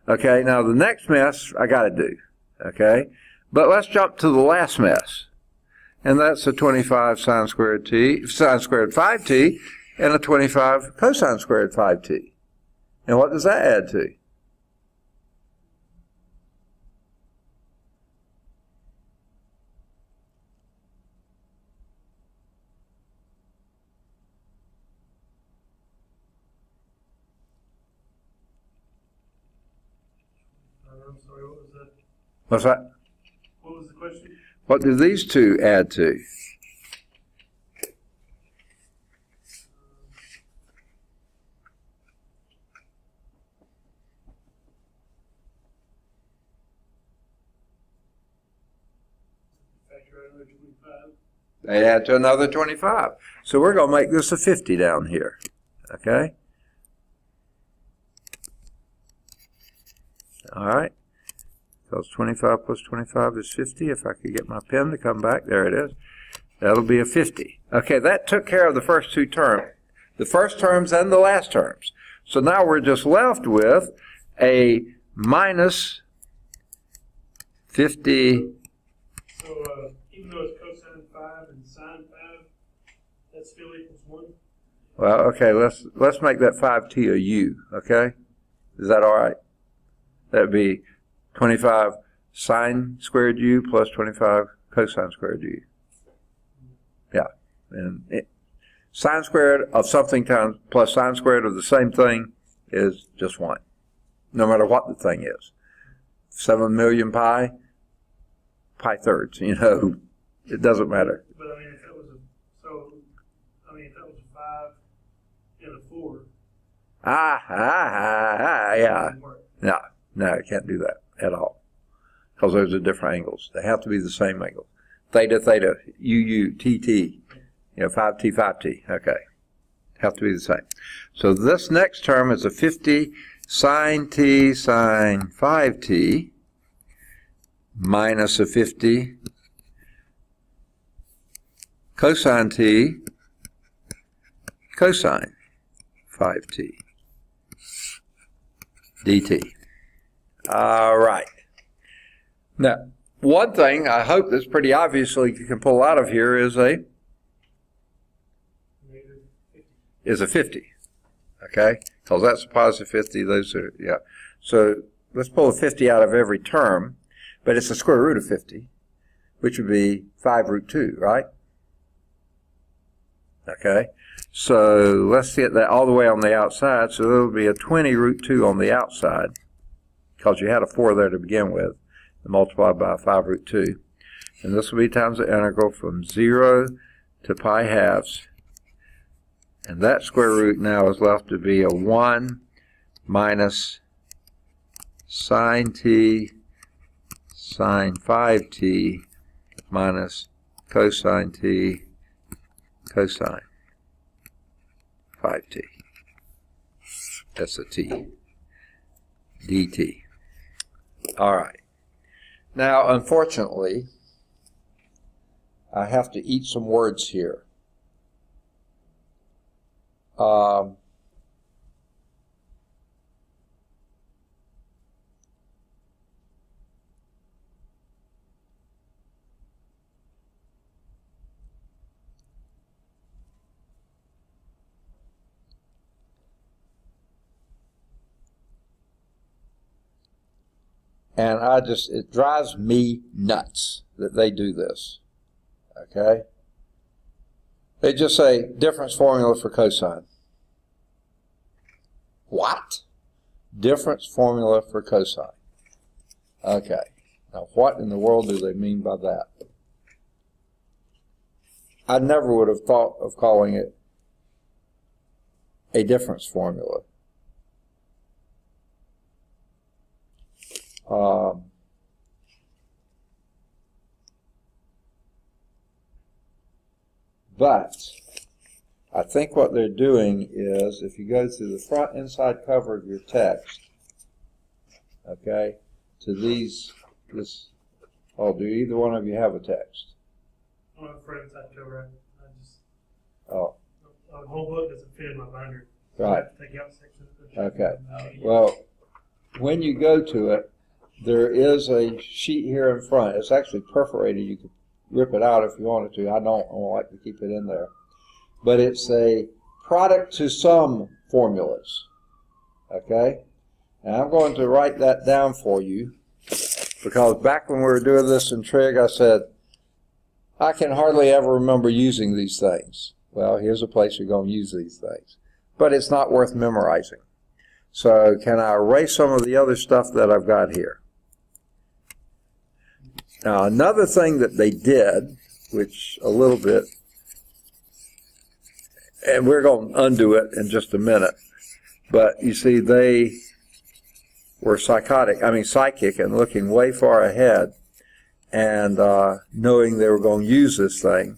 Okay, now the next mess I got to do. Okay, but let's jump to the last mess. And that's a 25 sine squared 5t, and a 25 cosine squared 5t. And what does that add to? I'm sorry, what was that? What's that? What was the question? What do these two add to? Factor out another 25. They add to another 25. So we're going to make this a 50 down here. Okay? All right. Because 25 plus 25 is 50. If I could get my pen to come back, there it is. That'll be a 50. Okay, that took care of the first two terms. The first terms and the last terms. So now we're just left with a minus 50. So even though it's cosine 5 and sine 5, that still equals 1? Well, okay, let's make that 5t a u, okay? Is that all right? That'd be 25 sine squared u plus 25 cosine squared u. Yeah. And sine squared of something times plus sine squared of the same thing is just 1, no matter what the thing is. 7 million pi thirds, you know, it doesn't matter. But I mean, if that was if that was a 5 and a 4. Yeah. No, I can't do that at all. Because those are different angles. They have to be the same angle. Theta, UU, TT, 5T. Okay. Have to be the same. So this next term is a 50 sine t sine 5t minus a 50 cosine t cosine 5t dt. All right. Now, one thing I hope that's pretty obviously you can pull out of here is a 50. Okay? Because that's a positive 50. Those are, yeah. So let's pull a 50 out of every term, but it's the square root of 50, which would be 5 root 2, right? Okay? So let's get that all the way on the outside. So there will be a 20 root 2 on the outside, because you had a 4 there to begin with, and multiplied by 5 root 2. And this will be times the integral from 0 to pi halves. And that square root now is left to be a 1 minus sine t sine 5t minus cosine t cosine 5t. That's a t. dt. All right. Now, unfortunately, I have to eat some words here. And it drives me nuts that they do this. Okay? They just say difference formula for cosine. What? Difference formula for cosine. Okay. Now what in the world do they mean by that? I never would have thought of calling it a difference formula. But I think what they're doing is, if you go to the front inside cover of your text, okay, to do either one of you have a text? I don't have a front inside cover. Oh. The whole book doesn't fit in my binder. Right. Take out sections. Okay. Well, when you go to it, there is a sheet here in front. It's actually perforated. You could rip it out if you wanted to. I don't like to keep it in there. But it's a product to sum formulas. Okay? And I'm going to write that down for you, because back when we were doing this in Trig, I said, I can hardly ever remember using these things. Well, here's a place you're going to use these things. But it's not worth memorizing. So can I erase some of the other stuff that I've got here? Now, another thing that they did, which a little bit, and we're going to undo it in just a minute, but you see, they were psychic and looking way far ahead, and knowing they were going to use this thing,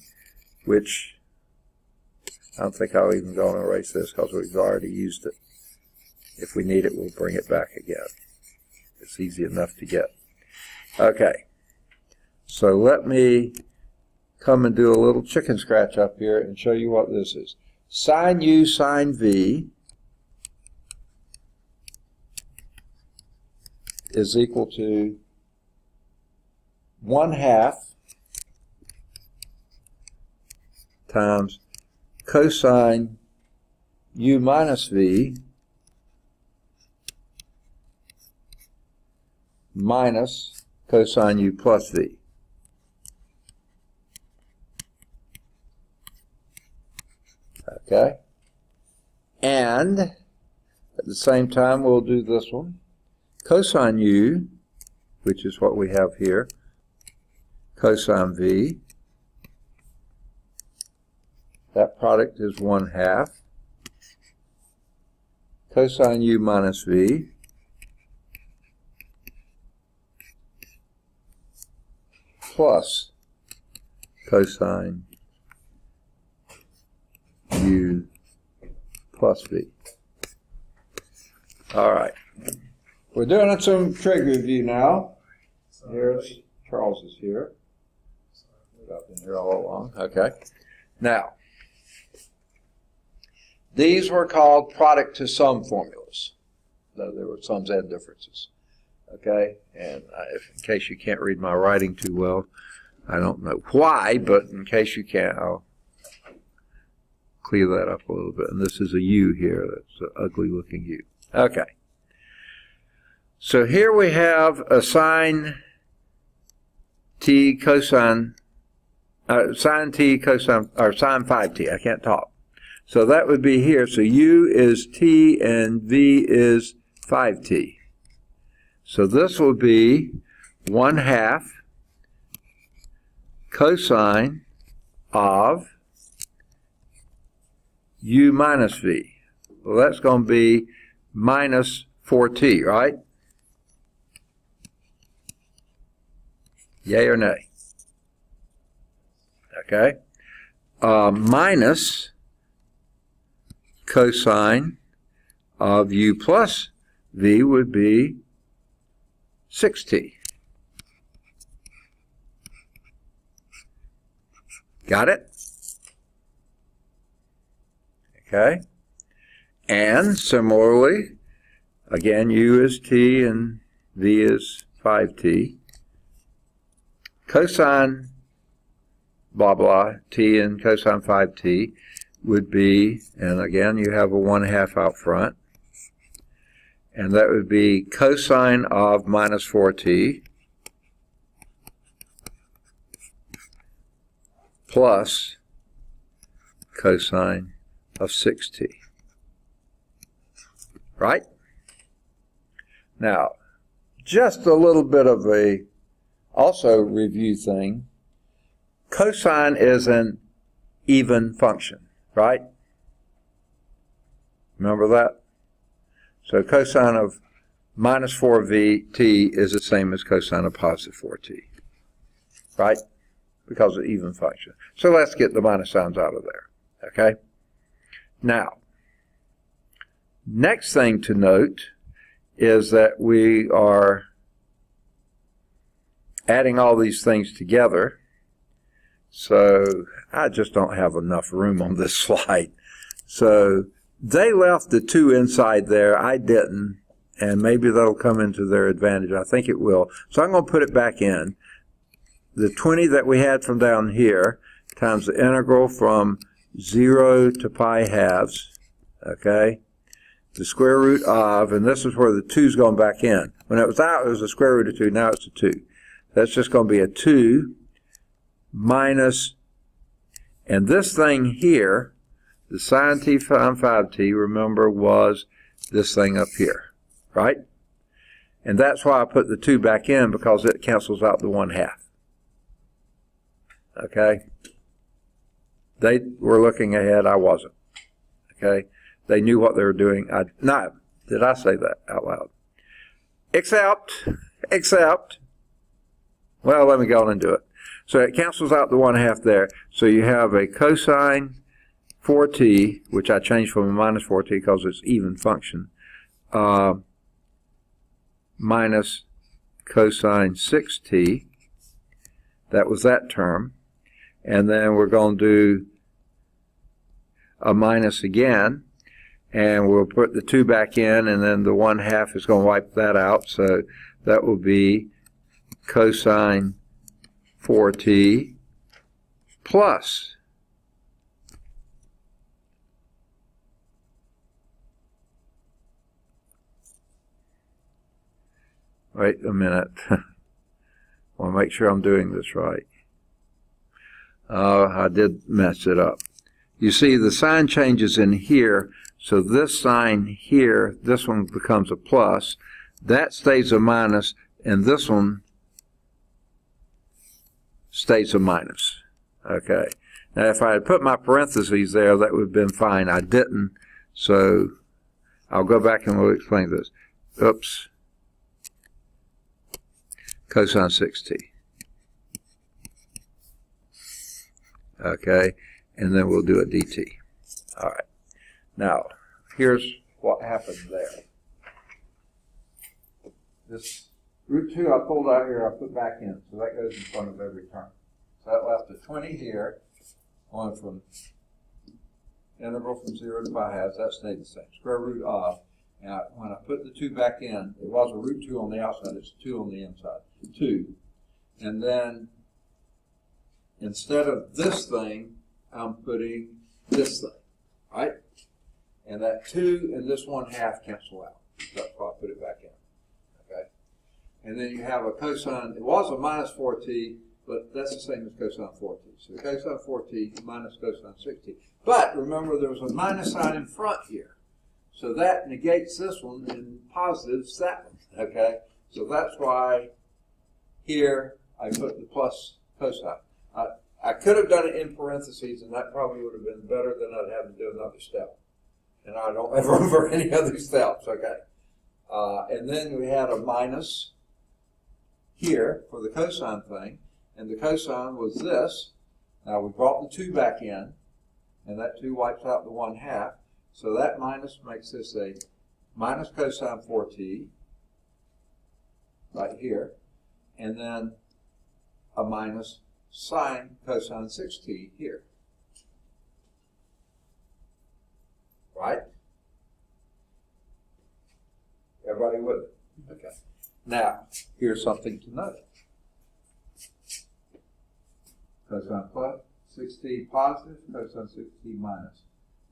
which I don't think I'll even go and erase this because we've already used it. If we need it, we'll bring it back again. It's easy enough to get. Okay. So let me come and do a little chicken scratch up here and show you what this is. Sine U sine V is equal to 1/2 times cosine U minus V minus cosine U plus V. Okay? And at the same time, we'll do this one. Cosine U, which is what we have here, cosine V. That product is 1/2 cosine U minus V plus cosine U plus V. All right. We're doing some trig review now. Here's Charles is here. I've been here all along. Okay. Now, these were called product to sum formulas, though there were sums and differences. Okay? And in case you can't read my writing too well, I don't know why, but in case you can't, I'll clear that up a little bit. And this is a U here. That's an ugly looking U. Okay. So here we have a sine t cosine, sine t cosine, or sine 5t. I can't talk. So that would be here. So U is t and V is 5t. So this will be 1/2 cosine of U minus V. Well, that's going to be minus 4t, right? Yay or nay? Okay. Minus cosine of U plus V would be 6t. Got it? Okay. And similarly, again, U is t and V is 5t. Cosine blah blah t and cosine 5t would be, and again you have a 1/2 out front, And that would be cosine of minus 4t plus cosine of 6t. Right? Now, just a little bit of a also review thing. Cosine is an even function, right? Remember that? So cosine of minus 4t is the same as cosine of positive 4t, right? Because of even function. So let's get the minus signs out of there, okay? Now, next thing to note is that we are adding all these things together. So I just don't have enough room on this slide. So they left the 2 inside there. I didn't. And maybe that'll come into their advantage. I think it will. So I'm going to put it back in. The 20 that we had from down here times the integral from 0 to pi halves. Okay. The square root of, and this is where the 2's going back in. When it was out, it was the square root of 2. Now it's a 2. That's just going to be a 2 minus, and this thing here, the sine t sine 5t, remember, was this thing up here, right? And that's why I put the 2 back in, because it cancels out the 1/2. Okay? They were looking ahead. I wasn't. Okay? They knew what they were doing. No, did I say that out loud? Except, well, let me go on and do it. So it cancels out the 1/2 there. So you have a cosine 4t, which I changed from a minus 4t because it's even function, minus cosine 6t. That was that term. And then we're going to do a minus again. And we'll put the 2 back in, and then the 1/2 is going to wipe that out. So that will be cosine 4t plus wait a minute. I want to make sure I'm doing this right. I did mess it up. You see, the sign changes in here, so this sign here, this one becomes a plus. That stays a minus, and this one stays a minus. Okay. Now, if I had put my parentheses there, that would have been fine. I didn't, so I'll go back and we'll explain this. Oops. Cosine 6t. Okay. And then we'll do a dt. All right. Now, here's what happened there. This root 2 I pulled out here, I put back in. So that goes in front of every term. So that left a 20 here, going from integral from 0 to pi halves. That stayed the same. Square root of. Now, when I put the 2 back in, it was a root 2 on the outside. It's 2 on the inside. 2. And then, instead of this thing, I'm putting this thing. Right? And that 2 and this 1/2 cancel out. That's why I put it back in. Okay? And then you have a cosine. It was a minus 4t, but that's the same as cosine 4t. So cosine 4t minus cosine 6t. But remember, there was a minus sign in front here. So that negates this one and positives that one. Okay? So that's why here I put the plus cosine. I could have done it in parentheses, and that probably would have been better than I'd have to do another step. And I don't ever remember any other steps, okay? And then we had a minus here for the cosine thing, and the cosine was this. Now we brought the 2 back in, and that 2 wipes out the 1/2. So that minus makes this a minus cosine 4t right here, and then a minus sine cosine 6t here. Right? Everybody with it? Okay. Now, here's something to note. Cosine plus 6t positive, cosine 6t minus.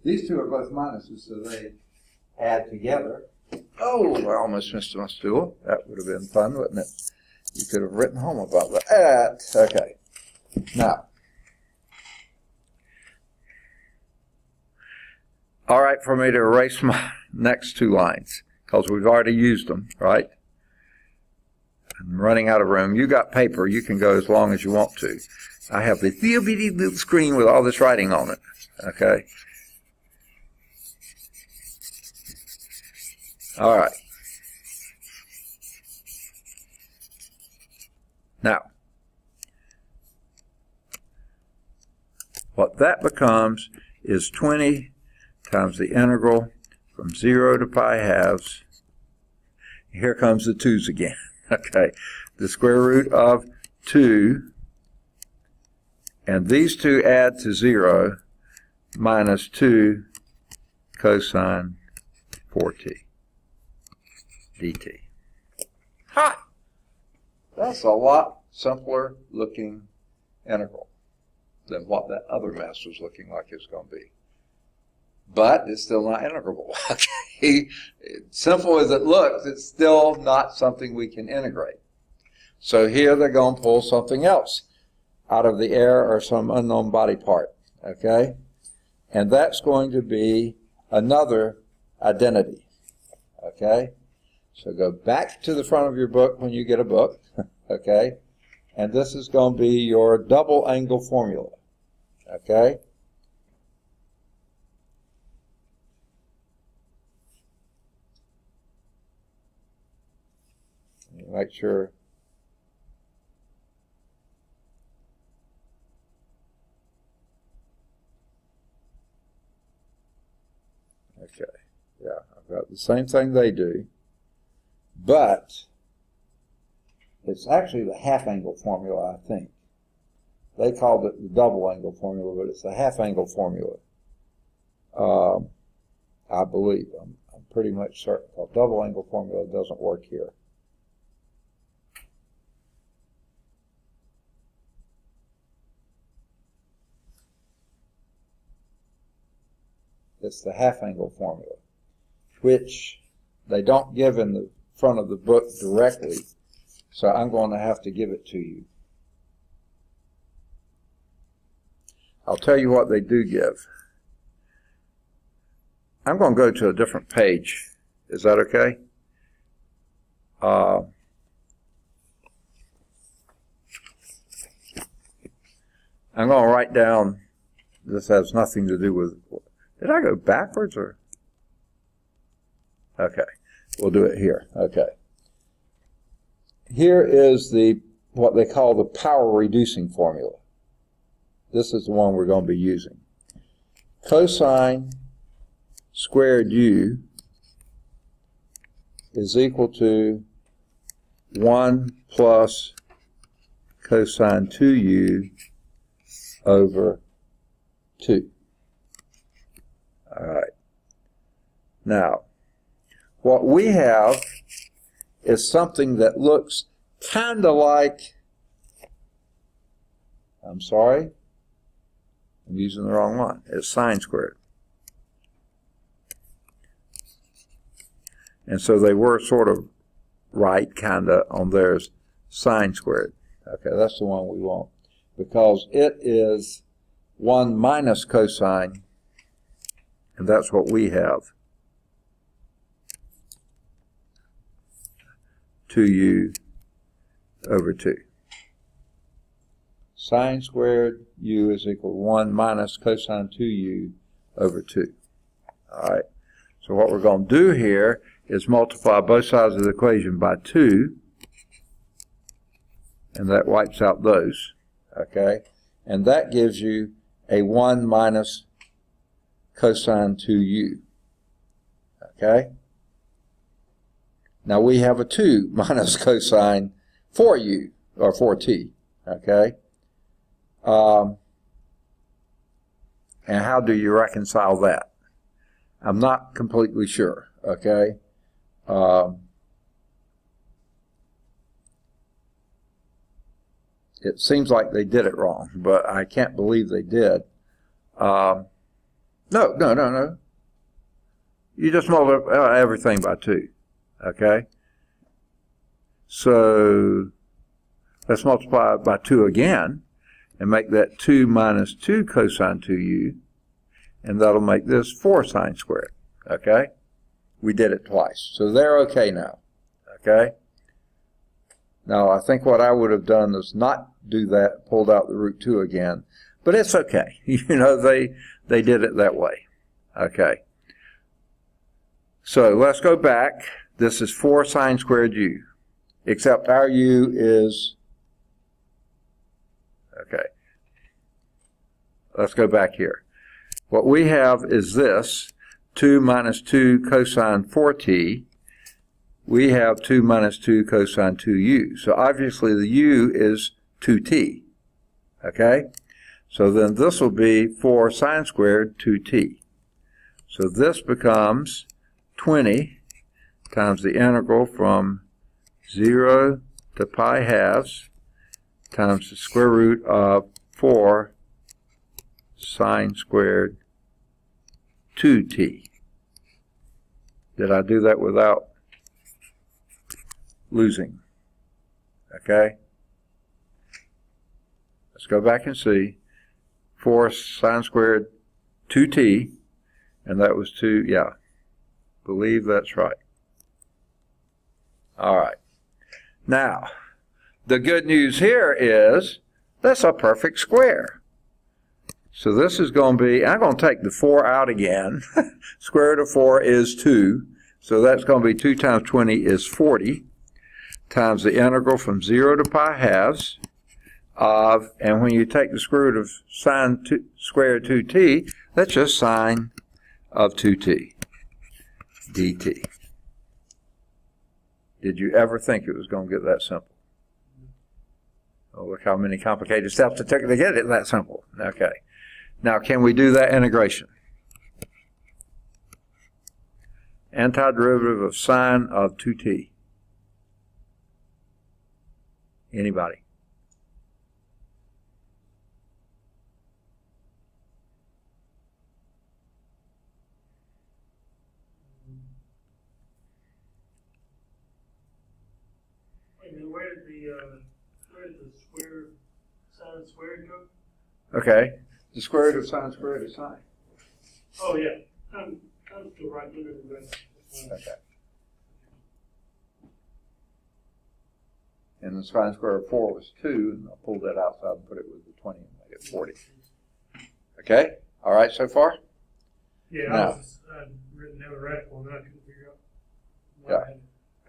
These two are both minuses, so they add together. Oh, I almost missed my stool. That would have been fun, wouldn't it? You could have written home about that. Okay. Now, all right, for me to erase my next two lines, because we've already used them, right? I'm running out of room. You got paper. You can go as long as you want to. I have the itty-bitty little screen with all this writing on it, okay? All right. Now, what that becomes is 20 times the integral from 0 to pi halves. Here comes the 2's again. Okay, the square root of 2, and these two add to 0, minus 2 cosine 4t dt. Ha! That's a lot simpler looking integral than what that other mess was looking like it's going to be. But it's still not integrable. Okay? Simple as it looks, it's still not something we can integrate. So here they're going to pull something else out of the air or some unknown body part. Okay? And that's going to be another identity. Okay? So go back to the front of your book when you get a book. Okay? And this is going to be your double angle formula. Okay? Make sure. Okay, yeah, I've got the same thing they do, but it's actually the half angle formula, I think. They called it the double angle formula, but it's the half angle formula. I believe. I'm pretty much certain. The double angle formula doesn't work here. It's the half angle formula, which they don't give in the front of the book directly, so I'm going to have to give it to you. I'll tell you what they do give. I'm going to go to a different page. Is that okay? I'm going to write down, this has nothing to do with, did I go backwards or? Okay, we'll do it here. Okay. Here is the what they call the power reducing formula. This is the one we're going to be using. Cosine squared u is equal to 1 plus cosine 2u over 2. All right. Now, what we have is something that looks kind of like, I'm sorry, I'm using the wrong one. It's sine squared. And so they were sort of right, kind of, on theirs, sine squared. Okay, that's the one we want, because it is 1 minus cosine, and that's what we have. 2u over 2. Sine squared u is equal to 1 minus cosine 2u over 2. All right. So what we're going to do here is multiply both sides of the equation by 2, and that wipes out those. Okay. And that gives you a 1 minus cosine 2u. Okay. Now we have a 2 minus cosine 4u, or 4t. Okay. And how do you reconcile that? I'm not completely sure. Okay. It seems like they did it wrong, but I can't believe they did. No. You just multiply everything by 2. Okay? So let's multiply it by 2 again and make that 2 minus 2 cosine 2u, and that'll make this 4 sine squared. Okay? We did it twice. So they're okay now. Okay? Now, I think what I would have done is not do that, pulled out the root 2 again, but it's okay. You know, they did it that way. Okay. So let's go back. This is 4 sine squared u, except our u is, okay. Let's go back here. What we have is this, 2 minus 2 cosine 4t. We have 2 minus 2 cosine 2u. So obviously the u is 2t. Okay? So then this will be 4 sine squared 2t. So this becomes 20 times the integral from 0 to pi halves times the square root of 4 sine squared 2t. Did I do that without losing? Okay? Let's go back and see. 4 sine squared 2t, and that was 2, yeah. Believe that's right. All right. Now, the good news here is that's a perfect square. So this is going to be, I'm going to take the 4 out again. Square root of 4 is 2. So that's going to be 2 times 20 is 40 times the integral from 0 to pi halves of, and when you take the square root of sine squared 2t, that's just sine of 2t dt. Did you ever think it was going to get that simple? Oh, look how many complicated steps it took to get it that simple. Okay. Now, can we do that integration? Antiderivative of sine of 2t. Anybody? Where did the square sine squared go? Okay. The square root of sine squared is sine. Oh yeah, I'm still right under the rest. Okay. And the sine square of 4 was 2, and I pulled that outside and put it with the 20 and made it 40. Okay? All right so far? Yeah, now, I'd written down a radical and I couldn't figure out yeah.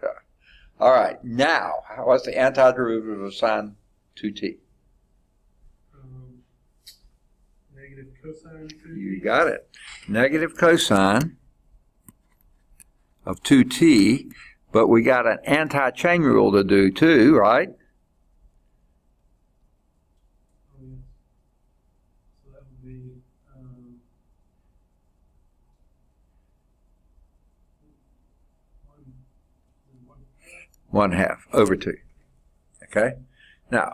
Yeah. All right. Now, what's the antiderivative of sine 2t? Negative cosine 2t. You got it. Negative cosine of 2t, but we got an anti-chain rule to do too, right? Oh, yes. So that would be 1/2 over 2. Okay? Now,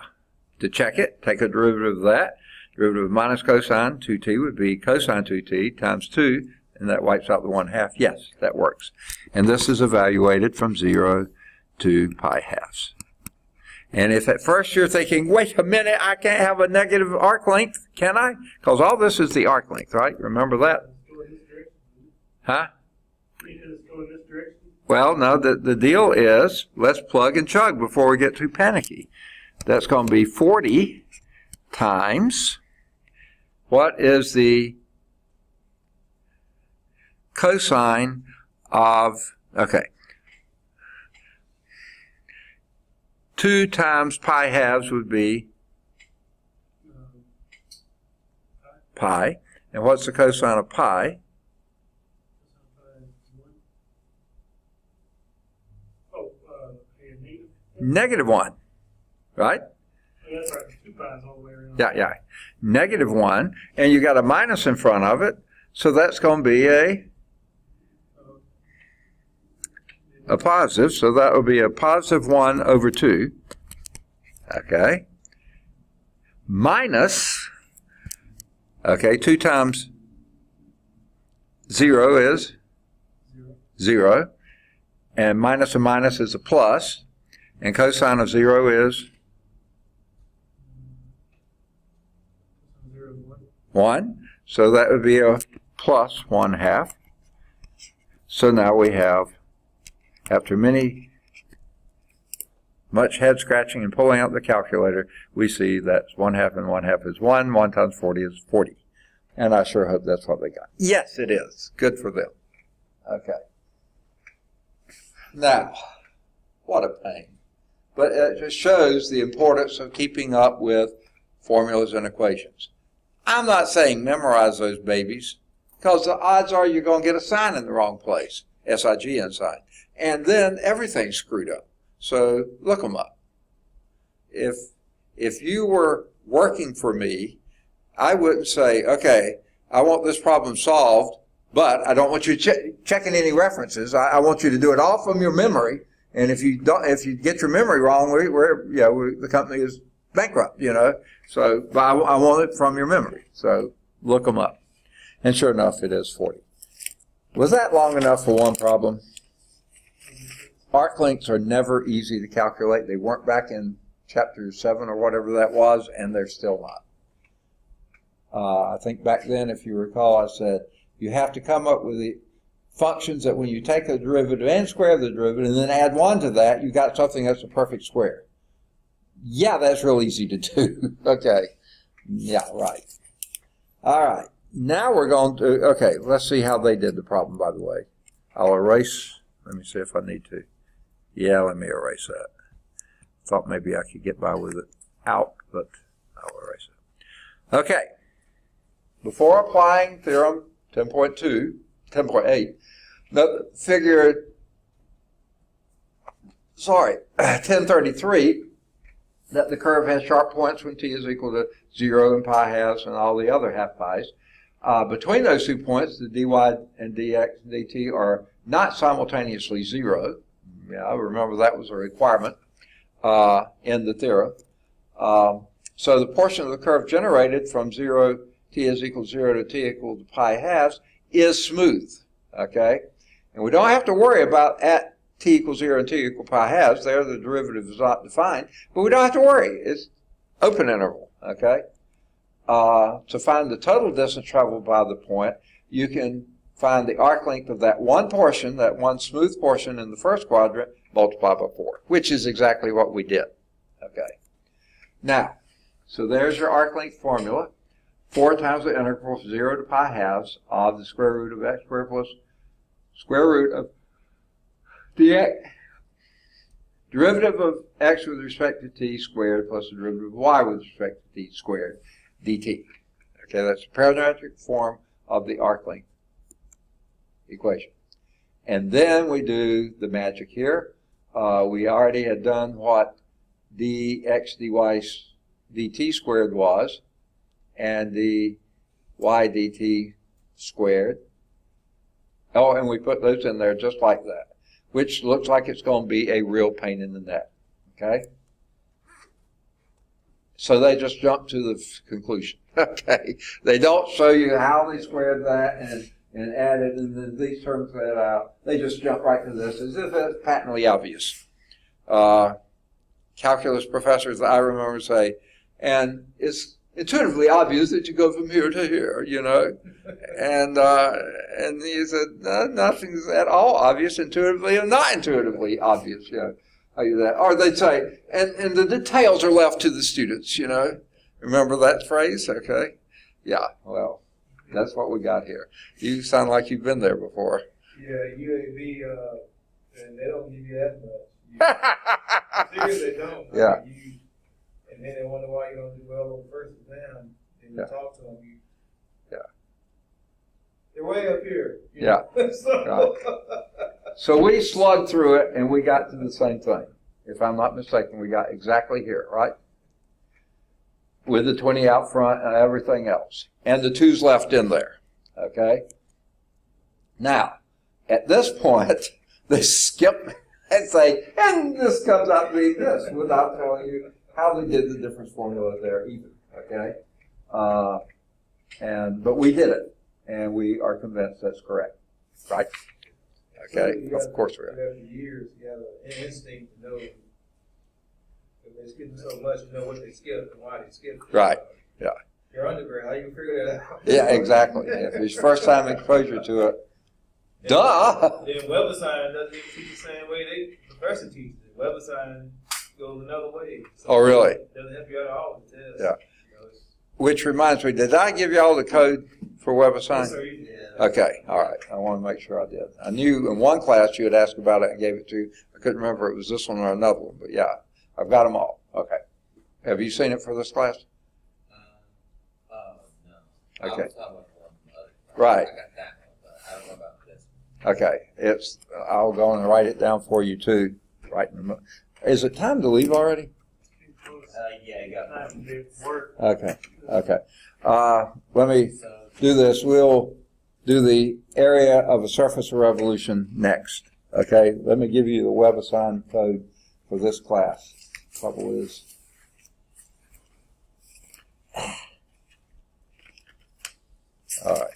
to check it, take a derivative of that. Derivative of minus cosine 2t would be cosine 2t times 2, and that wipes out the 1/2. Yes, that works. And this is evaluated from 0 to pi halves. And if at first you're thinking, wait a minute, I can't have a negative arc length, can I? Because all this is the arc length, right? Remember that? Huh? Well, no, the deal is, let's plug and chug before we get too panicky. That's going to be 40 times, what is the cosine of, okay, 2 times pi halves would be pi. And what's the cosine of pi? -1, right? That's right. 2 pi's all the way around. Yeah, yeah. -1, and you got a minus in front of it, so that's going to be a positive, so that will be a positive 1 over 2. Okay. Minus, okay, 2 times 0 is 0. And minus a minus is a plus. And cosine of 0 is 1. So that would be a plus 1/2. So now we have, after much head scratching and pulling out the calculator, we see that 1/2 and 1/2 is 1. 1 times 40 is 40. And I sure hope that's what they got. Yes, it is. Good for them. Okay. Now, what a pain. But it just shows the importance of keeping up with formulas and equations. I'm not saying memorize those babies, because the odds are you're going to get a sign in the wrong place, SIGN sign. And then everything's screwed up. So look them up. If you were working for me, I wouldn't say, okay, I want this problem solved, but I don't want you checking any references. I want you to do it all from your memory. And if you get your memory wrong, the company is bankrupt, So, but I want it from your memory. So look them up. And sure enough, it is 40. Was that long enough for one problem? Arc lengths are never easy to calculate. They weren't back in chapter 7 or whatever that was, and they're still not. I think back then, if you recall, I said you have to come up with the functions that when you take the derivative and square the derivative and then add 1 to that, you got something that's a perfect square. Yeah, that's real easy to do. Okay. Yeah, right. All right. Now we're going to, okay, let's see how they did the problem, by the way. I'll erase, let me see if I need to. Yeah, let me erase that. Thought maybe I could get by with it out, but I'll erase it. Okay. Before applying theorem 10.8, the figure, 1033, that the curve has sharp points when t is equal to 0 and pi halves and all the other half pi's. Between those 2 points, the dy and dx and dt are not simultaneously 0. Yeah, I remember that was a requirement in the theorem. So the portion of the curve generated from t is equal to 0 to t equal to pi halves is smooth. Okay? And we don't have to worry about at t equals 0 and t equal pi halves. There the derivative is not defined. But we don't have to worry. It's open interval. Okay? To find the total distance traveled by the point, you can find the arc length of that one portion, that one smooth portion in the first quadrant, multiplied by 4, which is exactly what we did. Okay. Now, so there's your arc length formula. 4 times the integral from 0 to pi halves of the square root of x squared plus square root of dx. Derivative of x with respect to t squared plus the derivative of y with respect to t squared dt. Okay, that's a parametric form of the arc length equation. And then we do the magic here. We already had done what dx dy dt squared was, and the y dt squared. Oh, and we put those in there just like that, which looks like it's going to be a real pain in the neck. Okay? So they just jump to the conclusion. Okay? They don't show you how they squared that and added and then these terms that out. They just jump right to this as if it's patently obvious. Calculus professors I remember say, and it's intuitively obvious that you go from here to here, and he said, no, nothing's at all obvious intuitively or not intuitively obvious, how you do that. Or they'd say, and the details are left to the students, Remember that phrase? Okay. Yeah, well, that's what we got here. You sound like you've been there before. Yeah, UAB, and they don't give you that much. Seriously, they don't. Yeah. And then they wonder why you don't do well on the first exam. And you talk to them. They're way up here. So we slugged through it, and we got to the same thing. If I'm not mistaken, we got exactly here, right? With the 20 out front and everything else. And the 2's left in there. Okay? Now, at this point, they skip and say, and this comes out to be this, without telling you how they did the difference formula there either. Okay? But we did it. And we are convinced that's correct. Right? Okay, of course we are. After years, you have an instinct to know if they're skipping so much, you know what they skipped and why they skipped. Right, yeah. You're undergrad, how you figure that out? Yeah, exactly. If it's first time exposure to it, duh! Then web design doesn't even teach the same way the professor teaches it. Web design goes another way. So Oh, really? It doesn't help you out at all with the test. Yeah. You know, Which reminds me, did I give you all the code for WebAssign? yes, sir, you did. Okay, all right. I want to make sure I did. I knew in one class you had asked about it and gave it to you. I couldn't remember if it was this one or another one, but yeah, I've got them all. Okay. Have you seen it for this class? No. Okay. I was talking about the other class. Right. I got that one, but I don't know about this one. Okay. I'll go and write it down for you too. Right in the middle. Is it time to leave already? Yeah, you got Time to do work. Okay. Okay. Let me So, do this. We'll do the area of a surface of revolution next. Okay. Let me give you the WebAssign code for this class. Trouble is, all right.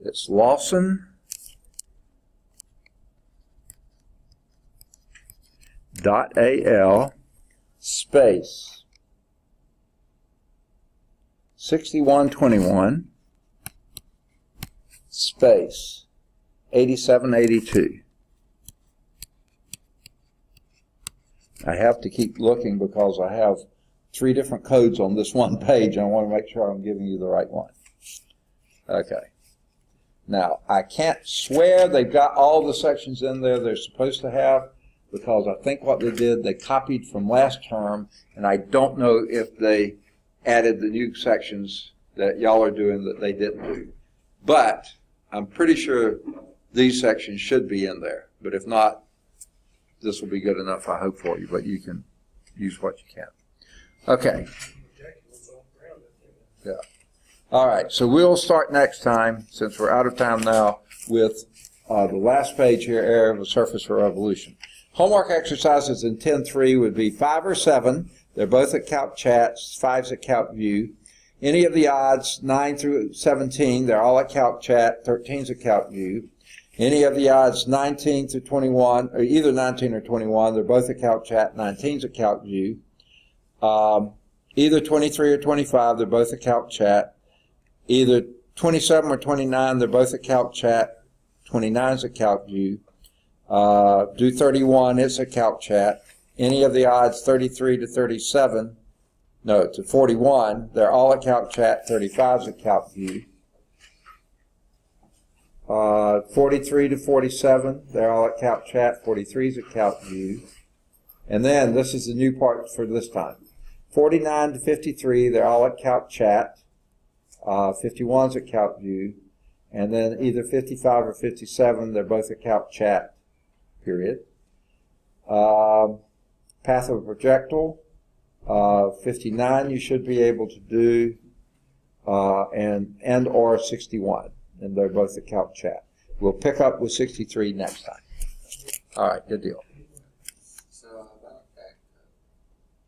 It's Lawson .al space 6121 space 8782. I have to keep looking because I have 3 different codes on this one page, and I want to make sure I'm giving you the right one. Okay. Now, I can't swear they've got all the sections in there they're supposed to have, because I think what they did, they copied from last term, and I don't know if they added the new sections that y'all are doing that they didn't do. But I'm pretty sure these sections should be in there. But if not, this will be good enough, I hope, for you. But you can use what you can. Okay. Yeah. All right. So we'll start next time, since we're out of time now, with the last page here, area of a surface for revolution. Homework exercises in 10.3 would be 5 or 7. They're both at Calc Chat. 5's at Calc View. Any of the odds, 9 through 17, they're all at Calc Chat. 13's at Calc View. Any of the odds, 19 through 21, or either 19 or 21, they're both at Calc Chat. 19's at Calc View. Either 23 or 25, they're both at Calc Chat. Either 27 or 29, they're both at Calc Chat. 29's at Calc View. Do 31, it's a Calc Chat. Any of the odds 33 to 37, no, to 41, they're all at Calc Chat. 35's at Calc View. 43 to 47, they're all at Calc Chat. 43's at Calc View. And then, this is the new part for this time. 49 to 53, they're all at Calc Chat. 51's at Calc View. And then either 55 or 57, they're both at Calc Chat, period. Path of a projectile, 59 you should be able to do, and or 61, and they're both at Calc Chat. We'll pick up with 63 next time. All right, good deal. so how about that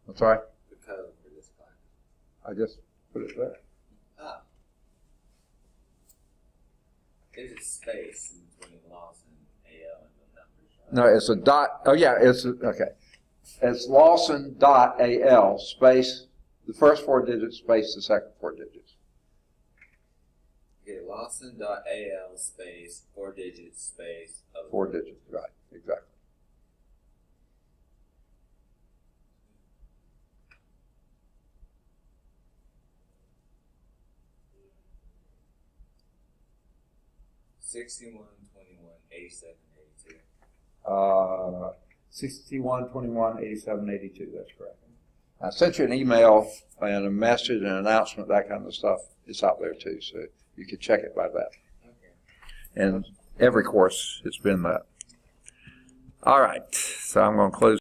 That's all right. the code for this class? I just put it there. Oh. There's a space in between Lawson, AL, and the numbers, right? No, it's a dot. Oh, yeah, okay. It's Lawson.al space, the first 4 digits space the second 4 digits. Okay, Lawson.al space 4 digits space of 4 digits, right, exactly. $61, 21, 87, 82. 61, 21, 87, 82, that's correct. I sent you an email and a message and an announcement, that kind of stuff. It's out there too, so you can check it by that. Okay. And every course, it's been that. All right, so I'm going to close.